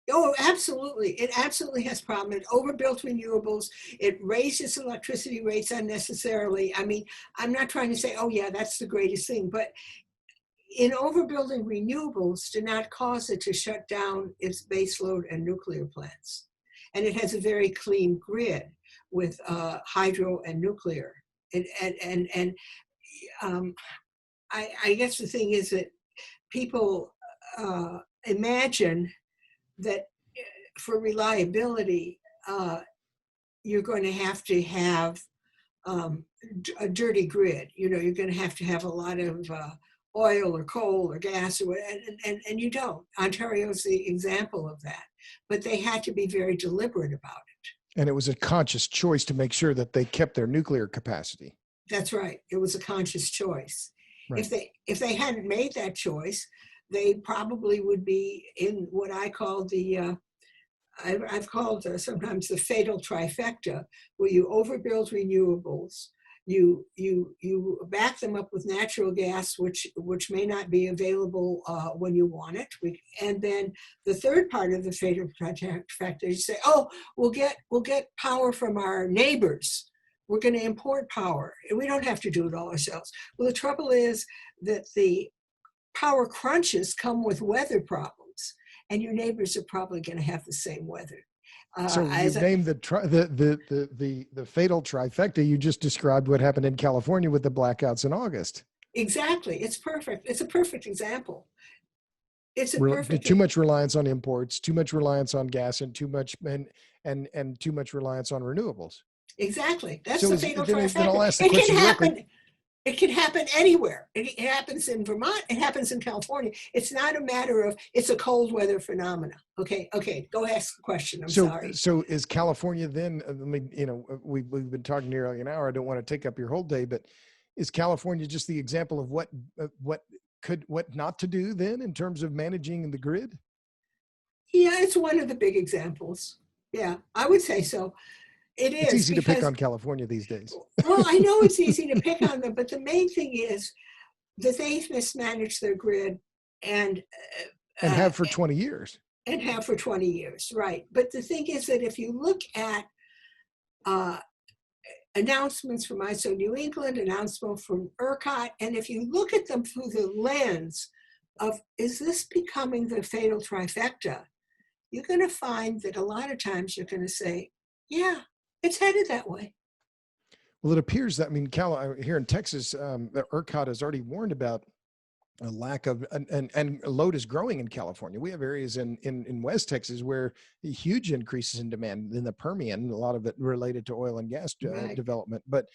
Oh, absolutely. It absolutely has problem. It overbuilt renewables. It raises electricity rates unnecessarily. I mean, I'm not trying to say, oh yeah, that's the greatest thing, but in overbuilding renewables did not cause it to shut down its baseload and nuclear plants. And it has a very clean grid with hydro and nuclear. And I guess the thing is that people imagine that for reliability, you're going to have a dirty grid. You know, you're going to have a lot of oil or coal or gas, or and you don't. Ontario is the example of that. But they had to be very deliberate about it. And it was a conscious choice to make sure that they kept their nuclear capacity. That's right. It was a conscious choice. Right. If they hadn't made that choice, they probably would be in what I call I've called sometimes the fatal trifecta, where you overbuild renewables, you back them up with natural gas, which may not be available when you want it, and then the third part of the fatal trifecta, you say, oh, we'll get power from our neighbors. We're going to import power, and we don't have to do it all ourselves. Well, the trouble is that the power crunches come with weather problems, and your neighbors are probably going to have the same weather. So you've named the fatal trifecta. You just described what happened in California with the blackouts in August. Exactly. It's perfect. It's a perfect example. Too much reliance on imports, too much reliance on gas, and too much reliance on renewables. Exactly. That's So the fatal then trifecta. I'll ask the question directly. It can happen anywhere. It happens in Vermont. It happens in California. It's not a matter of it's a cold weather phenomena. Okay. Go ask the question. I'm sorry. So is California then? I mean, we've been talking nearly an hour. I don't want to take up your whole day, but is California just the example of what not to do then in terms of managing the grid? Yeah, it's one of the big examples. Yeah, I would say so. It's easy to pick on California these days. Well, I know it's easy to pick on them, but the main thing is that they've mismanaged their grid and have for 20 years. And have for 20 years, right. But the thing is that if you look at announcements from ISO New England, announcements from ERCOT, and if you look at them through the lens of, is this becoming the fatal trifecta, you're going to find that a lot of times you're going to say, yeah, it's headed that way. Well, it appears that, I mean, here in Texas, the ERCOT has already warned about a lack of, and load is growing in California. We have areas in West Texas where huge increases in demand in the Permian, a lot of it related to oil and gas development, but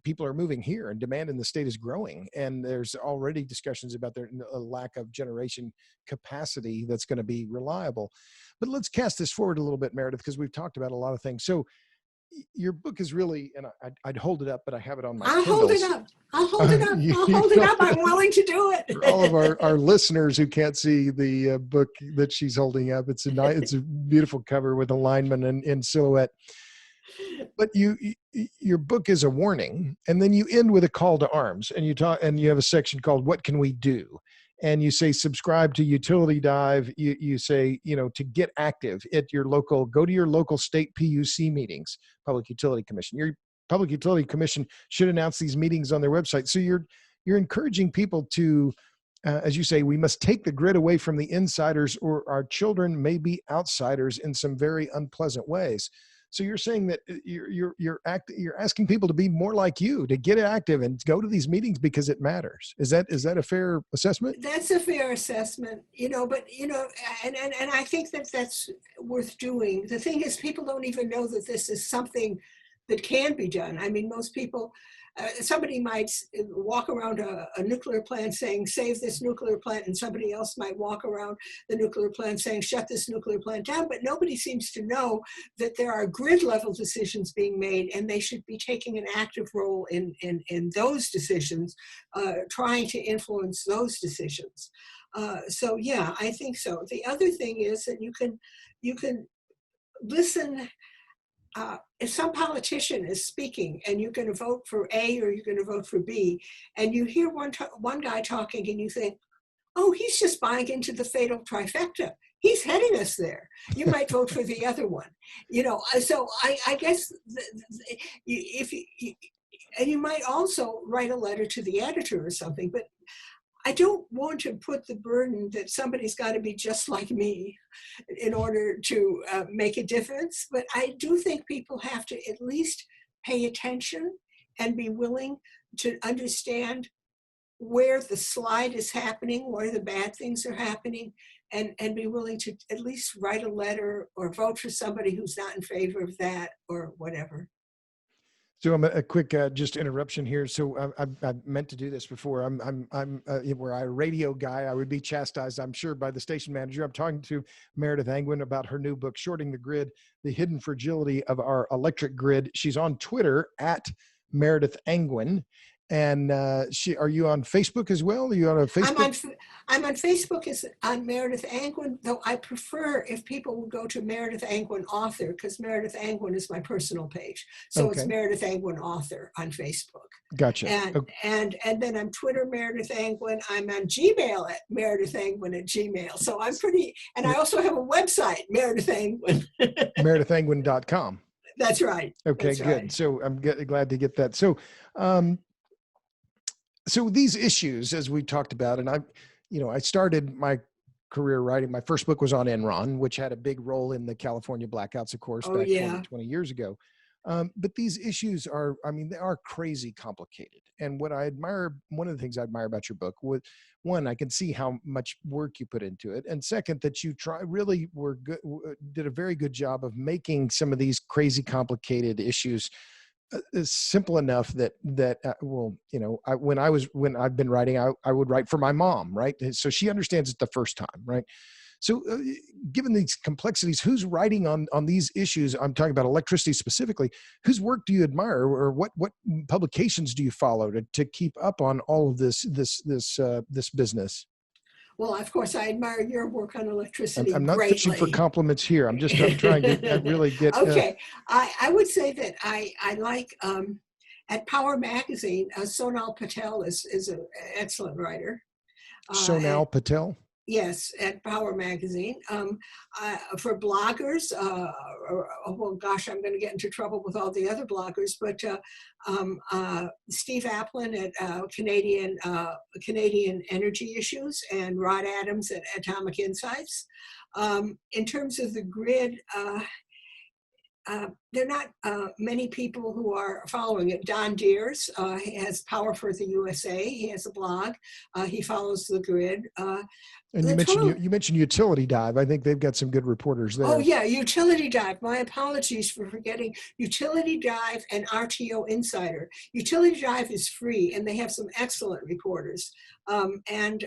people are moving here and demand in the state is growing. And there's already discussions about a lack of generation capacity that's going to be reliable. But let's cast this forward a little bit, Meredith, because we've talked about a lot of things. So your book is really, and I'd hold it up, but I have it on my Kindles. Hold it up. I'll hold it up. I'll hold it up. I'm willing to do it. For all of our listeners who can't see the book that she's holding up, it's a beautiful cover with a lineman in silhouette. But your book is a warning, and then you end with a call to arms, and you have a section called "What Can We Do?" And you say, subscribe to Utility Dive. You say, to get active at your local, go to your local state PUC meetings, Public Utility Commission. Your Public Utility Commission should announce these meetings on their website. So you're encouraging people to, as you say, we must take the grid away from the insiders, or our children may be outsiders in some very unpleasant ways. So you're saying that you're asking people to be more like you, to get active and go to these meetings because it matters. Is that a fair assessment? That's a fair assessment, but and I think that's worth doing. The thing is, people don't even know that this is something that can be done. I mean, most people, somebody might walk around a nuclear plant saying, save this nuclear plant, and somebody else might walk around the nuclear plant saying, shut this nuclear plant down. But nobody seems to know that there are grid level decisions being made, and they should be taking an active role in those decisions, trying to influence those decisions. So yeah, I think so. The other thing is that you can listen. If some politician is speaking and you're going to vote for A or you're going to vote for B, and you hear one guy talking and you think, oh, he's just buying into the fatal trifecta. He's heading us there. You might vote for the other one. So I guess and you might also write a letter to the editor or something, but I don't want to put the burden that somebody's got to be just like me in order to make a difference. But I do think people have to at least pay attention and be willing to understand where the slide is happening, where the bad things are happening, and be willing to at least write a letter or vote for somebody who's not in favor of that or whatever. So I'm a quick just interruption here. So I meant to do this before. I'm were I a radio guy, I would be chastised, I'm sure, by the station manager. I'm talking to Meredith Angwin about her new book, Shorting the Grid: The Hidden Fragility of Our Electric Grid. She's on Twitter at Meredith Angwin. And are you on Facebook as well? Are you on a Facebook? I'm on Facebook as I'm Meredith Angwin, though I prefer if people would go to Meredith Angwin Author, because Meredith Angwin is my personal page. So Okay. It's Meredith Angwin Author on Facebook. Gotcha. And, Okay. and then I'm Twitter Meredith Angwin. I'm on Gmail at Meredith Angwin at Gmail. So I'm pretty, and I also have a website, Meredith Angwin. MeredithAngwin.com. That's right. Okay, That's good. right. So I'm glad to get that. So these issues, as we talked about, and I started my career writing. My first book was on Enron, which had a big role in the California blackouts, of course, back 20 years ago. But these issues are, they are crazy complicated. And what I admire, one of the things I admire about your book was, one, I can see how much work you put into it. And second, that you did a very good job of making some of these crazy complicated issues is simple enough that when I've been writing, I would write for my mom, right? So she understands it the first time, right? So given these complexities, who's writing on these issues? I'm talking about electricity specifically. Whose work do you admire, or what publications do you follow to keep up on all of this business? Well, of course, I admire your work on electricity I'm not greatly. fishing for compliments here. I'm trying to really get. Okay, I would say that I like at Power Magazine. Sonal Patel is an excellent writer. Sonal Patel. Yes, at Power Magazine. For bloggers, well, gosh, I'm going to get into trouble with all the other bloggers, but Steve Applin at Canadian Energy Issues, and Rod Adams at Atomic Insights. In terms of the grid, there are not many people who are following it. Don Deers, he has Power for the USA. He has a blog. He follows the grid. And you mentioned Utility Dive. I think they've got some good reporters there. Oh yeah, Utility Dive. My apologies for forgetting Utility Dive and RTO Insider. Utility Dive is free, and they have some excellent reporters. And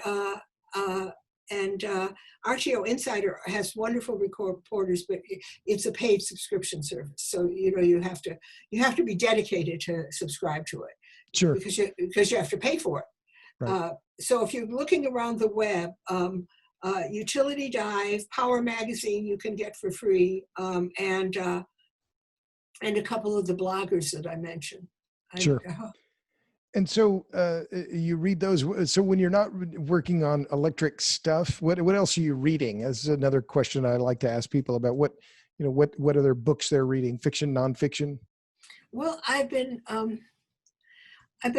RTO Insider has wonderful reporters, but it's a paid subscription service. So you have to be dedicated to subscribe to it. Sure. Because you have to pay for it. Right. So if you're looking around the web, Utility Dive, Power Magazine you can get for free, and a couple of the bloggers that I mentioned. Sure. And so you read those. So when you're not working on electric stuff, what else are you reading? That's another question I like to ask people about. What other books they're reading, fiction, nonfiction? Well, I've been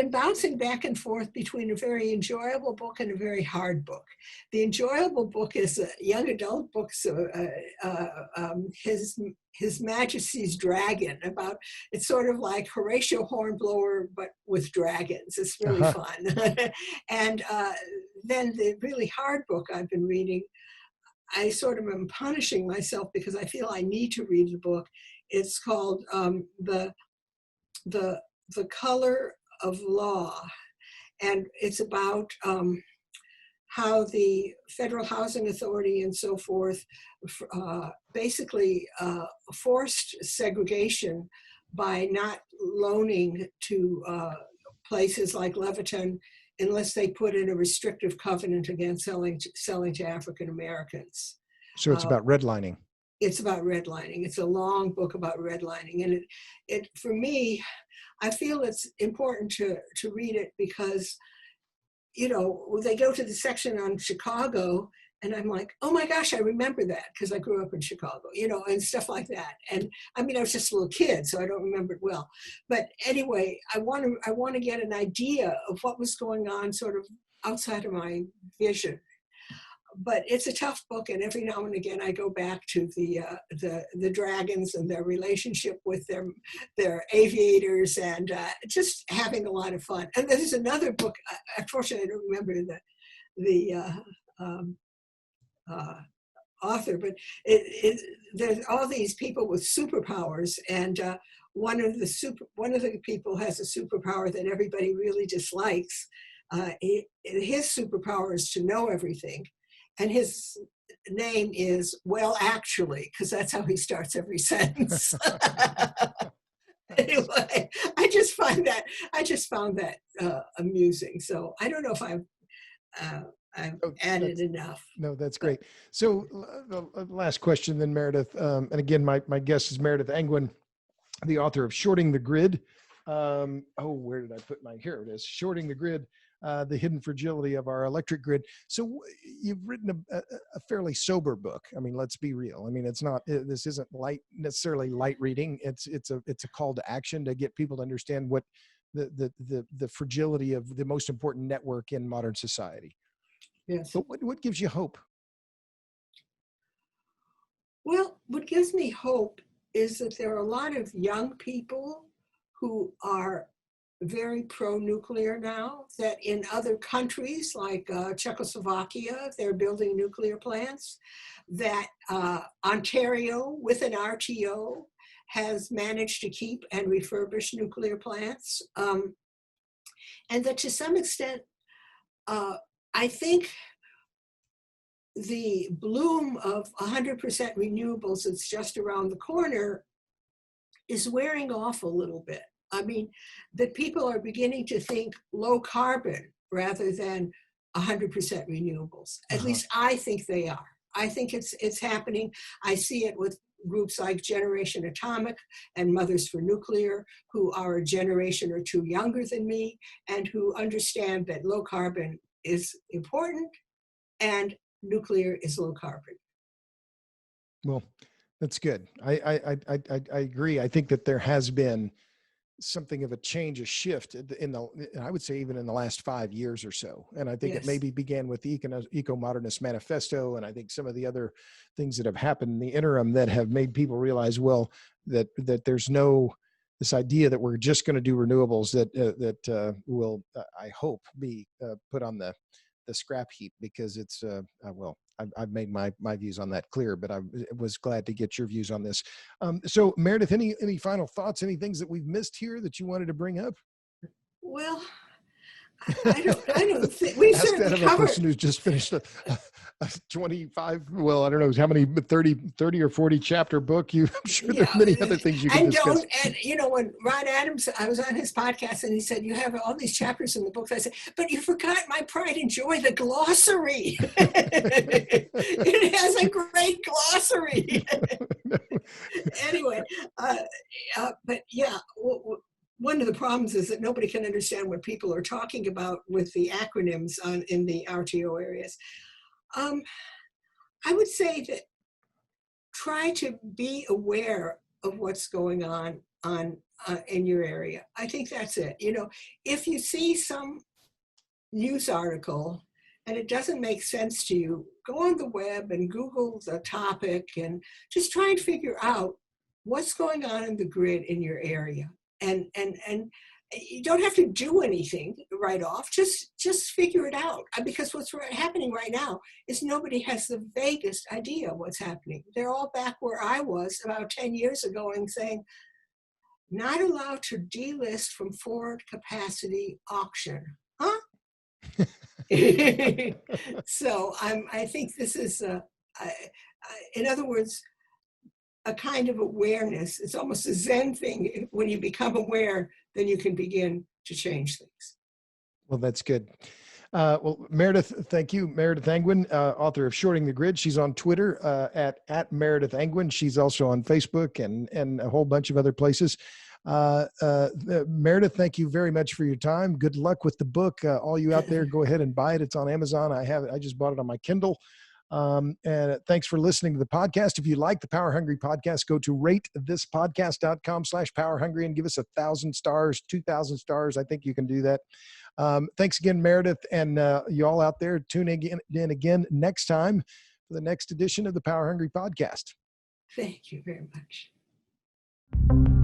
bouncing back and forth between a very enjoyable book and a very hard book. The enjoyable book is a young adult book, so His Majesty's Dragon. It's sort of like Horatio Hornblower, but with dragons. It's really fun. And then the really hard book I've been reading, I sort of am punishing myself because I feel I need to read the book. It's called The Color of law. And it's about how the Federal Housing Authority and so forth basically forced segregation by not loaning to places like Leviton unless they put in a restrictive covenant against selling to African Americans. So it's about redlining. It's about redlining. It's a long book about redlining. And it for me, I feel it's important to read it because, they go to the section on Chicago and I'm like, oh my gosh, I remember that because I grew up in Chicago, and stuff like that. And I mean, I was just a little kid, so I don't remember it well. But anyway, I want to get an idea of what was going on sort of outside of my vision. But it's a tough book, and every now and again I go back to the dragons and their relationship with their aviators, and just having a lot of fun. And there's another book. Unfortunately, I don't remember the author, but there's all these people with superpowers, and one of the people has a superpower that everybody really dislikes. His superpower is to know everything. And his name is Well Actually, because that's how he starts every sentence. Anyway, I just found that amusing. So I don't know if I've added enough. No, that's great. So the last question then, Meredith. And again, my guest is Meredith Angwin, the author of Shorting the Grid. Where did I put here it is. Shorting the Grid. The hidden fragility of our electric grid. So you've written a fairly sober book. I mean, let's be real. I mean, this isn't necessarily light reading. It's a call to action to get people to understand what the fragility of the most important network in modern society. Yes. But what gives you hope? Well, what gives me hope is that there are a lot of young people who are very pro-nuclear now, that in other countries like Czechoslovakia, they're building nuclear plants, that Ontario with an RTO has managed to keep and refurbish nuclear plants. And that to some extent, I think the bloom of 100% renewables that's just around the corner is wearing off a little bit. I mean, that people are beginning to think low carbon rather than 100% renewables. At least I think they are. I think it's happening. I see it with groups like Generation Atomic and Mothers for Nuclear, who are a generation or two younger than me and who understand that low carbon is important and nuclear is low carbon. Well, that's good. I agree. I think that there has been something of a change, a shift I would say even in the last 5 years or so. And I think it maybe began with the Eco-Modernist Manifesto. And I think some of the other things that have happened in the interim that have made people realize, well, that there's this idea that we're just going to do renewables that will, I hope, be put on the scrap heap, because it's, I've made my views on that clear, but I was glad to get your views on this. So Meredith, any final thoughts, any things that we've missed here that you wanted to bring up? Well, I don't think we've certainly covered. A person who's just finished a 25, well, I don't know how many, 30 or 40 chapter book. I'm sure there's many other things you can discuss. And when Ron Adams, I was on his podcast and he said, you have all these chapters in the books. I said, but you forgot my pride and joy, the glossary. It has a great glossary. Anyway, but yeah, one of the problems is that nobody can understand what people are talking about with the acronyms in the RTO areas. I would say that try to be aware of what's going on in your area. I think that's it. If you see some news article and it doesn't make sense to you, go on the web and Google the topic and just try and figure out what's going on in the grid in your area. And you don't have to do anything right off. Just figure it out. Because what's happening right now is nobody has the vaguest idea what's happening. They're all back where I was about 10 years ago and saying, not allowed to delist from forward capacity auction. Huh? So I think this is, in other words, a kind of awareness. It's almost a Zen thing. When you become aware, then you can begin to change things. Well, that's good. Well, Meredith, thank you. Meredith Angwin, author of Shorting the Grid. She's on Twitter at Meredith Angwin. She's also on Facebook and a whole bunch of other places. Meredith, thank you very much for your time. Good luck with the book. All you out there, go ahead and buy it. It's on Amazon. I have it. I just bought it on my Kindle. And thanks for listening to the podcast. If you like the Power Hungry podcast, go to ratethispodcast.com/Power Hungry and give us 1,000 stars, 2,000 stars. I think you can do that. Thanks again, Meredith, and you all out there, tune in again next time for the next edition of the Power Hungry podcast. Thank you very much.